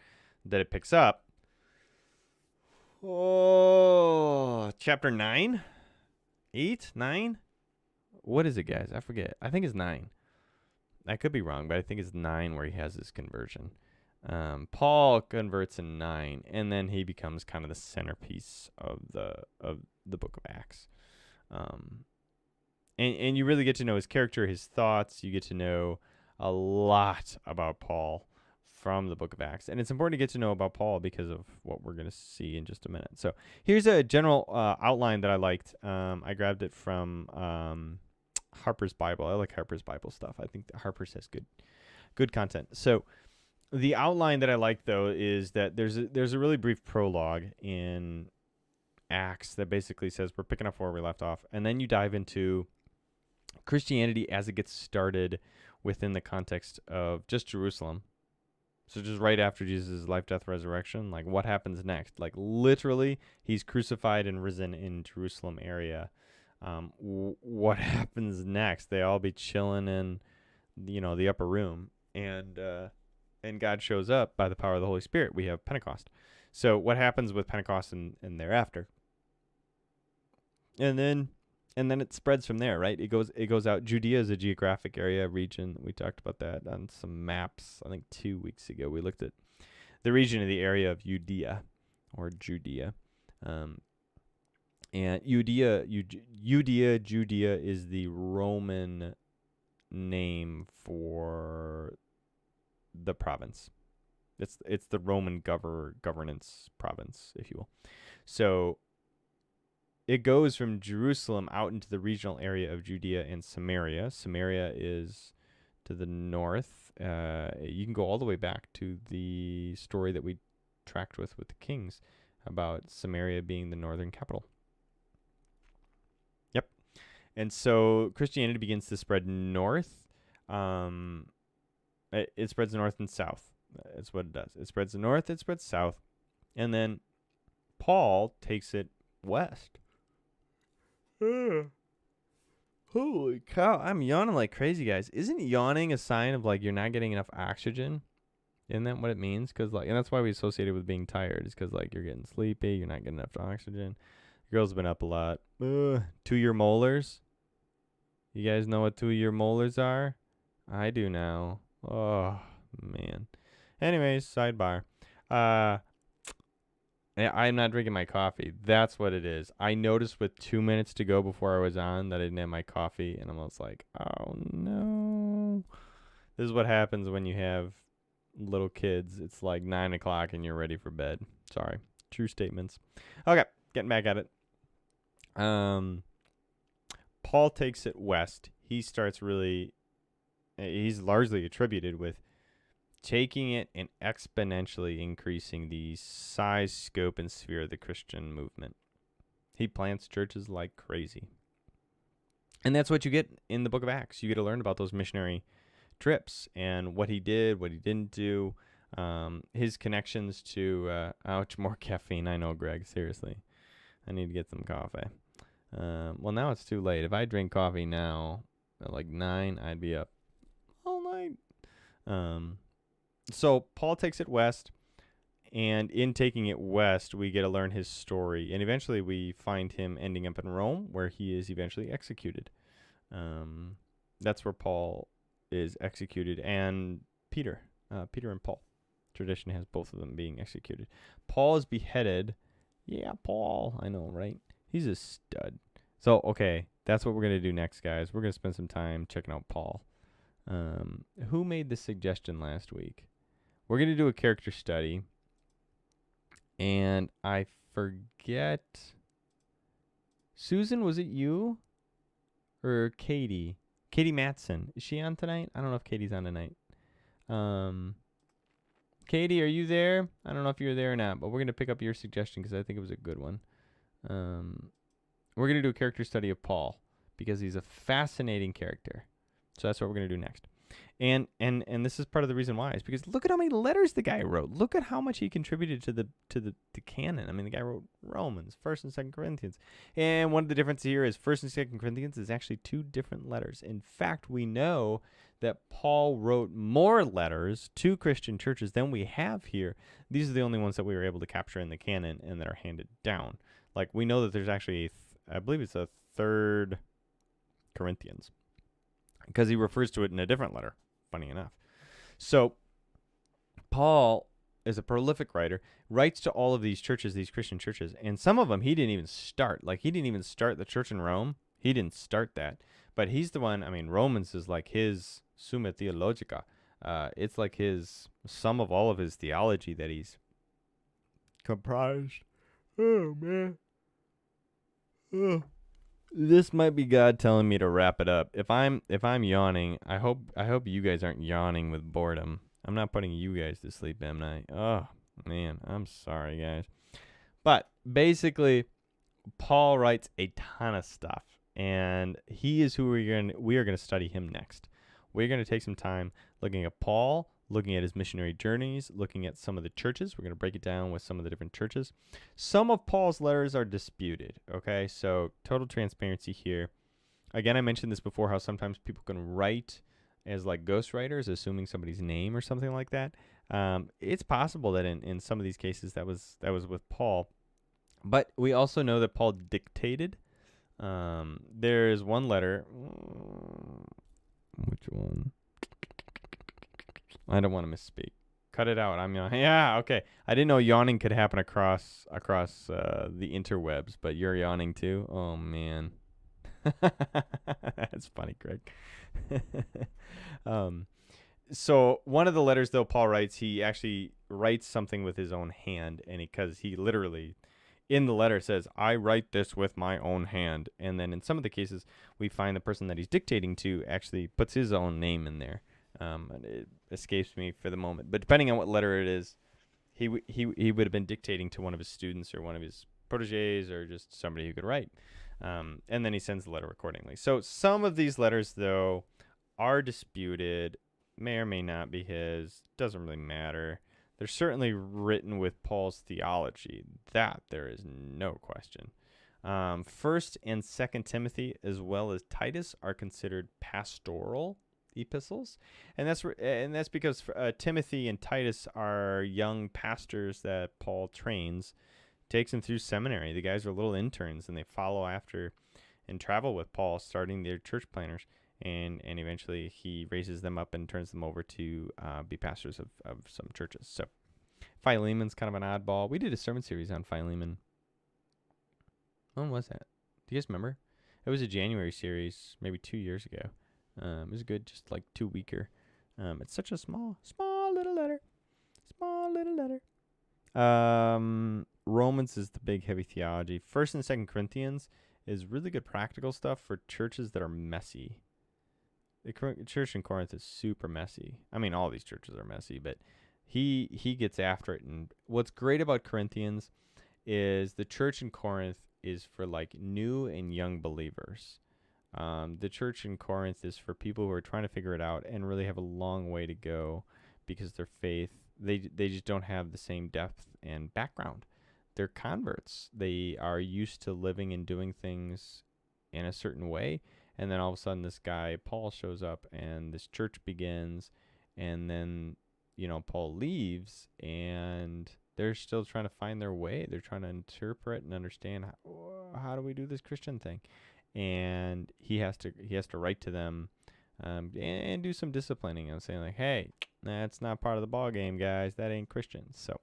that it picks up. Chapter 9? 8? 9? What is it, guys? I forget. I think it's 9. I could be wrong, but I think it's 9 where he has his conversion. Paul converts in 9, and then he becomes kind of the centerpiece of the book of Acts. And you really get to know his character, his thoughts. You get to know a lot about Paul from the book of Acts. And it's important to get to know about Paul because of what we're going to see in just a minute. So here's a general outline that I liked. I grabbed it from Harper's Bible. I like Harper's Bible stuff. I think that Harper's has good content. So the outline that I like, though, is that there's a really brief prologue in Acts that basically says we're picking up where we left off. And then you dive into Christianity as it gets started within the context of just Jerusalem. So just right after Jesus' life, death, resurrection, like what happens next? Like literally, he's crucified and risen in Jerusalem area. What happens next? They all be chilling in, the upper room, and God shows up by the power of the Holy Spirit. We have Pentecost. So what happens with Pentecost and thereafter? And then it spreads from there, right? It goes out. Judea is a geographic area, region. We talked about that on some maps. I think 2 weeks ago we looked at the region of the area of Judea, or Judea. And Judea is the Roman name for the province. It's the Roman governance province, if you will. So it goes from Jerusalem out into the regional area of Judea and Samaria. Samaria is to the north. You can go all the way back to the story that we tracked with the Kings about Samaria being the northern capital. Yep. And so Christianity begins to spread north. It spreads north and south. That's what it does. It spreads north, it spreads south. And then Paul takes it west. Holy cow, I'm yawning like crazy, guys. Isn't yawning a sign of like you're not getting enough oxygen? Isn't that what it means? Cause and that's why we associate it with being tired. Is because like you're getting sleepy, you're not getting enough oxygen. The girl's been up a lot. 2-year molars. You guys know what 2-year molars are? I do now. Oh man. Anyways, sidebar. I'm not drinking my coffee. That's what it is. I noticed with 2 minutes to go before I was on that I didn't have my coffee, and I was like, oh no. This is what happens when you have little kids. It's like 9 o'clock and you're ready for bed. Sorry. True statements. Okay, getting back at it. Paul takes it west. He's largely attributed with taking it and exponentially increasing the size, scope, and sphere of the Christian movement. He plants churches like crazy. And that's what you get in the book of Acts. You get to learn about those missionary trips and what he did, what he didn't do, his connections to, more caffeine. I know, Greg, seriously. I need to get some coffee. Well, now it's too late. If I drink coffee now at like 9, I'd be up all night. So Paul takes it west, and in taking it west, we get to learn his story, and eventually we find him ending up in Rome, where he is eventually executed. That's where Paul is executed, and Peter and Paul. Tradition has both of them being executed. Paul is beheaded. Yeah, Paul. I know, right? He's a stud. So, okay, that's what we're going to do next, guys. We're going to spend some time checking out Paul. Who made this suggestion last week? We're going to do a character study. And I forget. Susan, was it you? Or Katie? Katie Matson. Is she on tonight? I don't know if Katie's on tonight. Katie, are you there? I don't know if you're there or not, but we're going to pick up your suggestion because I think it was a good one. We're going to do a character study of Paul because he's a fascinating character. So that's what we're going to do next. And this is part of the reason why is because look at how many letters the guy wrote. Look at how much he contributed to the canon. I mean, the guy wrote Romans, 1st and 2nd Corinthians. And one of the differences here is 1st and 2nd Corinthians is actually 2 different letters. In fact, we know that Paul wrote more letters to Christian churches than we have here. These are the only ones that we were able to capture in the canon and that are handed down. Like, we know that there's actually, I believe it's a 3rd Corinthians, because he refers to it in a different letter, funny enough. So, Paul is a prolific writer, writes to all of these churches, these Christian churches, and some of them he didn't even start. Like, he didn't even start the church in Rome. He didn't start that. But he's the one, I mean, Romans is like his Summa Theologica. It's like his sum of all of his theology that he's comprised. Oh, man. Oh. This might be God telling me to wrap it up. If I'm yawning, I hope you guys aren't yawning with boredom. I'm not putting you guys to sleep, am I? Oh, man, I'm sorry, guys. But basically, Paul writes a ton of stuff, and he is who we are going to study him next. We're going to take some time looking at Paul, looking at his missionary journeys, looking at some of the churches. We're going to break it down with some of the different churches. Some of Paul's letters are disputed, okay? So total transparency here. Again, I mentioned this before, how sometimes people can write as like ghostwriters, assuming somebody's name or something like that. It's possible that in some of these cases that was with Paul. But we also know that Paul dictated. There is one letter. Which one? I don't want to misspeak. Cut it out. I'm yawning. Yeah, okay. I didn't know yawning could happen across the interwebs, but you're yawning too? Oh, man. That's funny, Greg. So one of the letters, though, Paul writes, he actually writes something with his own hand, and because he literally, in the letter, says, I write this with my own hand. And then in some of the cases, we find the person that he's dictating to actually puts his own name in there. And it escapes me for the moment. But depending on what letter it is, he would have been dictating to one of his students or one of his proteges or just somebody who could write. And then he sends the letter accordingly. So some of these letters, though, are disputed, may or may not be his. Doesn't really matter. They're certainly written with Paul's theology. That there is no question. 1st and 2nd Timothy, as well as Titus, are considered pastoral epistles, and that's because Timothy and Titus are young pastors that Paul trains, takes them through seminary. The guys are little interns, and they follow after and travel with Paul, starting their church planners, and eventually he raises them up and turns them over to be pastors of some churches. So Philemon's kind of an oddball. We did a sermon series on Philemon. When was that? Do you guys remember? It was a January series, maybe 2 years ago. It was good, just like 2 weeker. It's such a small little letter. Small little letter. Romans is the big heavy theology. 1st and 2nd Corinthians is really good practical stuff for churches that are messy. The church in Corinth is super messy. I mean, all these churches are messy, but he gets after it. And what's great about Corinthians is the church in Corinth is for like new and young believers. The church in Corinth is for people who are trying to figure it out and really have a long way to go because their faith, they just don't have the same depth and background. They're converts. They are used to living and doing things in a certain way. And then all of a sudden this guy, Paul, shows up and this church begins. And then Paul leaves, and they're still trying to find their way. They're trying to interpret and understand how do we do this Christian thing, and he has to write to them, and do some disciplining and saying like, hey, that's not part of the ball game, guys. That ain't Christian. So,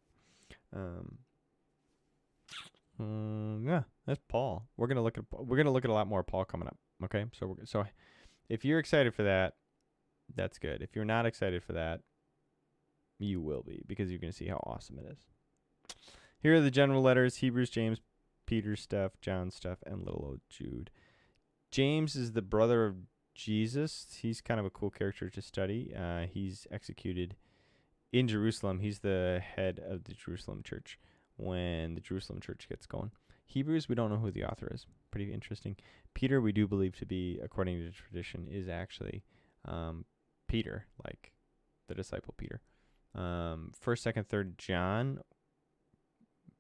yeah, that's Paul. We're gonna look at a lot more Paul coming up. Okay, so if you're excited for that, that's good. If you're not excited for that, you will be, because you're gonna see how awesome it is. Here are the general letters: Hebrews, James, Peter's stuff, John's stuff, and little old Jude. James is the brother of Jesus. He's kind of a cool character to study. He's executed in Jerusalem. He's the head of the Jerusalem church when the Jerusalem church gets going. Hebrews, we don't know who the author is. Pretty interesting. Peter, we do believe to be, according to tradition, is actually Peter, like the disciple Peter. 1st, 2nd, 3rd John,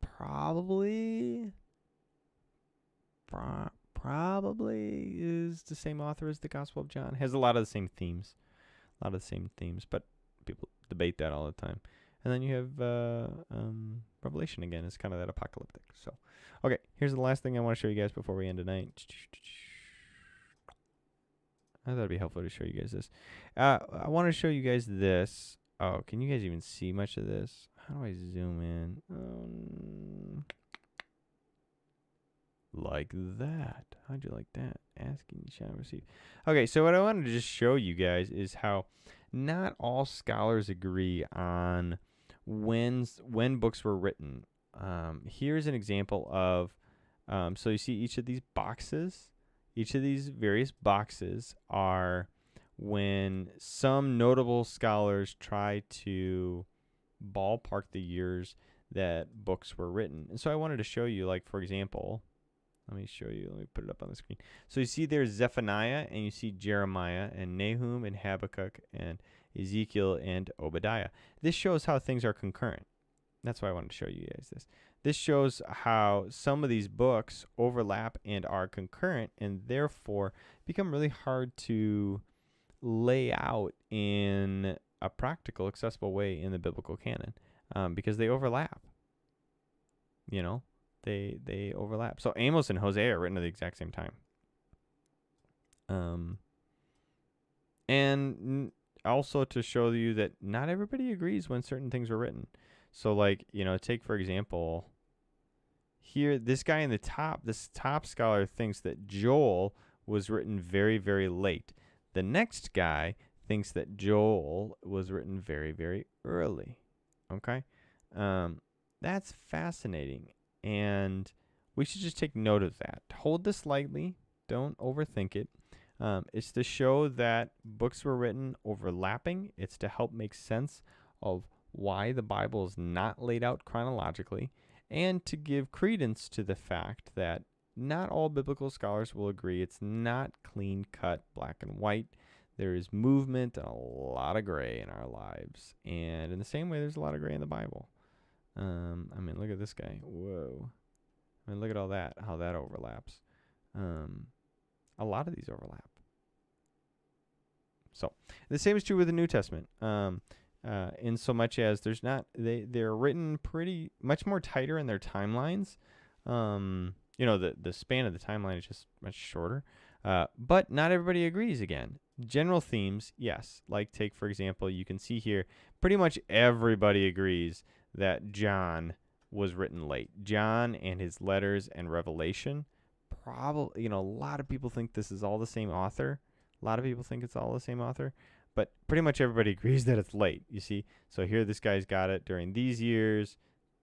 probably is the same author as the Gospel of John. Has a lot of the same themes, but people debate that all the time. And then you have Revelation again. It's kind of that apocalyptic. So, okay, here's the last thing I want to show you guys before we end tonight. I thought it'd be helpful to show you guys this. I want to show you guys this. Oh, can you guys even see much of this? How do I zoom in? Like that. How'd you like that? Asking, you shall receive. Okay, so what I wanted to just show you guys is how not all scholars agree on when books were written. Here's an example of, so you see each of these boxes. Each of these various boxes are when some notable scholars try to ballpark the years that books were written. And so I wanted to show you, like, for example, let me put it up on the screen. So you see there's Zephaniah, and you see Jeremiah, and Nahum, and Habakkuk, and Ezekiel, and Obadiah. This shows how things are concurrent. That's why I wanted to show you guys this. This shows how some of these books overlap and are concurrent, and therefore become really hard to lay out in a practical, accessible way in the biblical canon, because they overlap. They overlap. So Amos and Hosea are written at the exact same time. And also to show you that not everybody agrees when certain things were written. So, like, take, for example, here, this guy in the top, this top scholar thinks that Joel was written very, very late. The next guy thinks that Joel was written very, very early. Okay? That's fascinating. And we should just take note of that. Hold this lightly. Don't overthink it. It's to show that books were written overlapping. It's to help make sense of why the Bible is not laid out chronologically, and to give credence to the fact that not all biblical scholars will agree. It's not clean-cut, black and white. There is movement and a lot of gray in our lives. And in the same way, there's a lot of gray in the Bible. Look at this guy. Whoa. Look at all that, how that overlaps. A lot of these overlap. So, the same is true with the New Testament. In so much as they're written pretty much more tighter in their timelines. The span of the timeline is just much shorter. But not everybody agrees again. General themes, yes. Like, take, for example, you can see here, pretty much everybody agrees that John was written late. John and his letters and Revelation, probably, a lot of people think this is all the same author. A lot of people think it's all the same author. But pretty much everybody agrees that it's late, you see. So here this guy's got it during these years.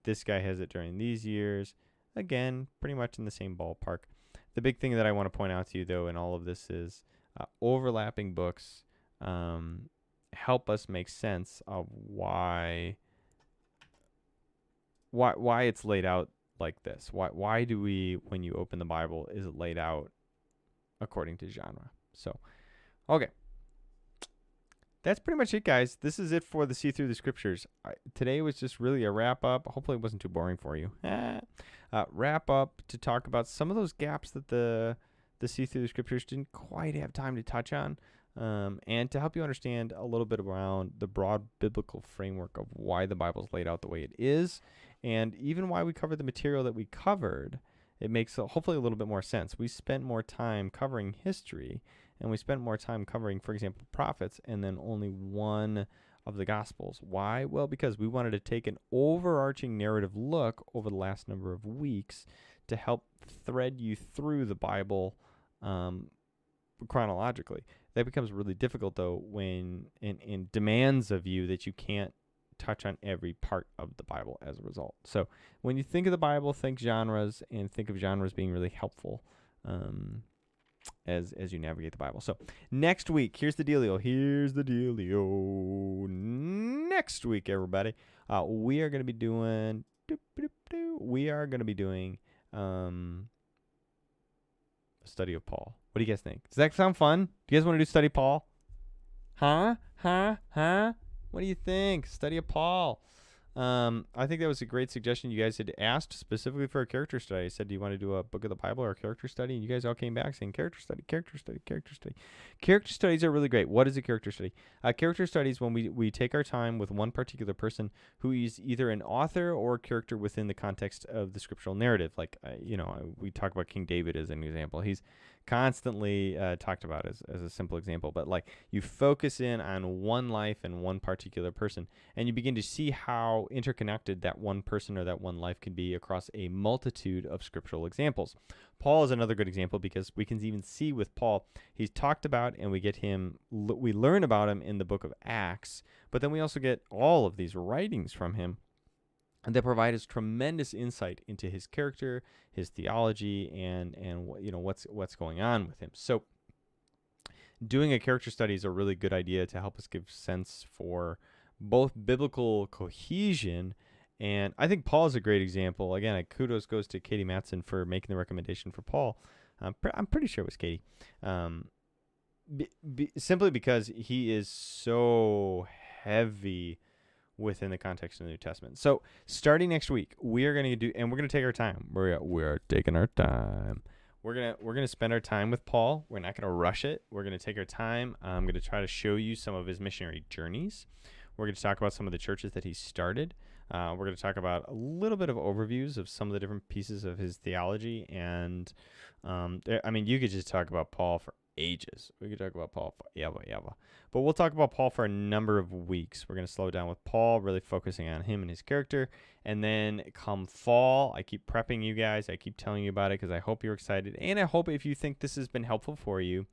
This guy has it during these years. Again, pretty much in the same ballpark. The big thing that I want to point out to you, though, in all of this is overlapping books help us make sense of why it's laid out like this. Why do we, when you open the Bible, is it laid out according to genre? So, okay. That's pretty much it, guys. This is it for the See Through the Scriptures. Today was just really a wrap-up. Hopefully it wasn't too boring for you. Wrap-up to talk about some of those gaps that the See Through the Scriptures didn't quite have time to touch on. and to help you understand a little bit around the broad biblical framework of why the Bible is laid out the way it is, and even why we covered the material that we covered. It makes hopefully a little bit more sense. We spent more time covering history, and we spent more time covering, for example, prophets, and then only one of the Gospels. Why? Well, because we wanted to take an overarching narrative look over the last number of weeks to help thread you through the Bible chronologically. That becomes really difficult, though, when in demands of you that you can't touch on every part of the Bible as a result. So when you think of the Bible, think genres, and think of genres being really helpful as you navigate the Bible. So next week, here's the dealio. Next week, everybody, we are going to be doing a study of Paul. What do you guys think? Does that sound fun? Do you guys want to do study Paul? Huh? What do you think? Study of Paul. I think that was a great suggestion. You guys had asked specifically for a character study. I said, do you want to do a book of the Bible or a character study? And you guys all came back saying character study. Character studies are really great. What is a character study? Character studies when we take our time with one particular person who is either an author or a character within the context of the scriptural narrative. Like, we talk about King David as an example. He's constantly talked about as a simple example, but like you focus in on one life and one particular person, and you begin to see how interconnected that one person or that one life can be across a multitude of scriptural examples. Paul is another good example because we can even see with Paul, he's talked about and we learn about him in the book of Acts, but then we also get all of these writings from him and that provide us tremendous insight into his character, his theology, and what's going on with him. So doing a character study is a really good idea to help us give sense for both biblical cohesion, and I think Paul is a great example. Again, kudos goes to Katie Matson for making the recommendation for Paul. I'm pretty sure it was Katie. Simply because he is so heavy within the context of the New Testament. So starting next week, we're going to take our time. We are taking our time. We're gonna spend our time with Paul. We're not gonna rush it. We're gonna take our time. I'm gonna try to show you some of his missionary journeys. We're gonna talk about some of the churches that he started. We're gonna talk about a little bit of overviews of some of the different pieces of his theology. And you could just talk about Paul for ages. We could talk about Paul for ever. But we'll talk about Paul for a number of weeks. We're going to slow down with Paul, really focusing on him and his character. And then come fall, I keep prepping you guys. I keep telling you about it because I hope you're excited. And I hope if you think this has been helpful for you,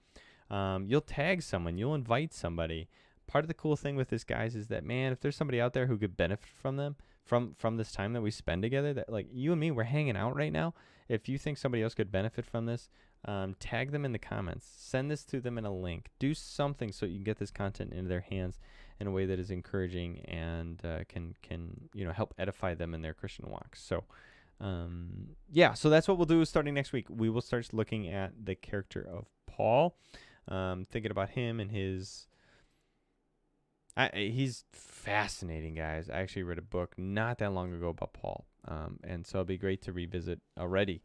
you'll tag someone. You'll invite somebody. Part of the cool thing with this, guys, is that, man, if there's somebody out there who could benefit from them, from this time that we spend together, that like you and me, we're hanging out right now. If you think somebody else could benefit from this, tag them in the comments. Send this to them in a link. Do something so you can get this content into their hands in a way that is encouraging and can help edify them in their Christian walk. So, so that's what we'll do starting next week. We will start looking at the character of Paul, thinking about him and his. He's fascinating, guys. I actually read a book not that long ago about Paul, and so it'll be great to revisit already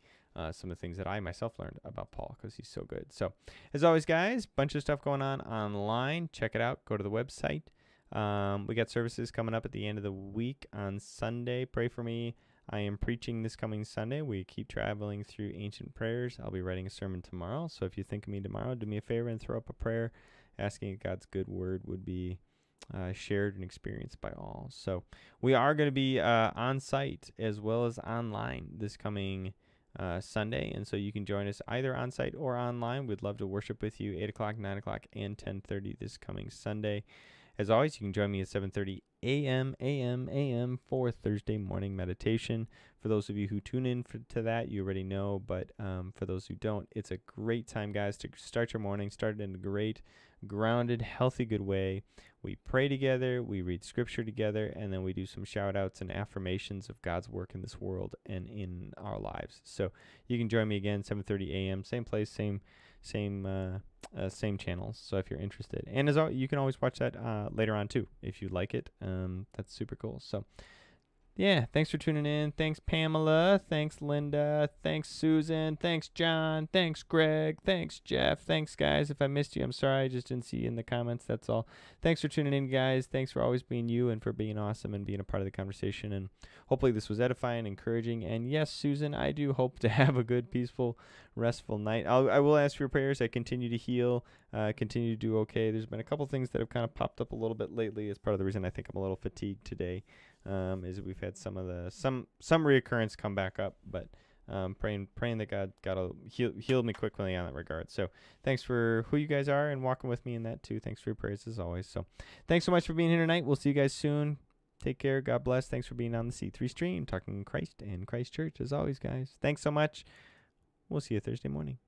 some of the things that I myself learned about Paul because he's so good. So, as always, guys, bunch of stuff going on online. Check it out. Go to the website. We got services coming up at the end of the week on Sunday. Pray for me. I am preaching this coming Sunday. We keep traveling through ancient prayers. I'll be writing a sermon tomorrow. So if you think of me tomorrow, do me a favor and throw up a prayer asking if God's good word would be shared and experienced by all. So we are going to be on site as well as online this coming Sunday, and so you can join us either on site or online. We'd love to worship with you 8 o'clock, 9 o'clock, and 10:30 this coming Sunday. As always, you can join me at 7:30 a.m. for Thursday morning meditation. For those of you who tune in to that, you already know, but for those who don't, it's a great time, guys, to start your morning, start it in a great, grounded, healthy, good way. We pray together, we read scripture together, and then we do some shout outs and affirmations of God's work in this world and in our lives. So you can join me again, 7:30 a.m., same place, same channels. So if you're interested, and as you can always watch that later on too if you like it. That's super cool. So yeah, thanks for tuning in. Thanks, Pamela. Thanks, Linda. Thanks, Susan. Thanks, John. Thanks, Greg. Thanks, Jeff. Thanks, guys. If I missed you, I'm sorry. I just didn't see you in the comments. That's all. Thanks for tuning in, guys. Thanks for always being you and for being awesome and being a part of the conversation. And hopefully this was edifying, encouraging. And yes, Susan, I do hope to have a good, peaceful, restful night. I will ask for your prayers. I continue to heal, continue to do okay. There's been a couple things that have kind of popped up a little bit lately. As part of the reason I think I'm a little fatigued today. Is we've had some of the some reoccurrence come back up, but praying that God heal me quickly on that regard. So thanks for who you guys are and walking with me in that too. Thanks for your prayers as always. So thanks so much for being here tonight. We'll see you guys soon. Take care. God bless. Thanks for being on the C3 stream, talking Christ and Christ Church as always, guys. Thanks so much. We'll see you Thursday morning.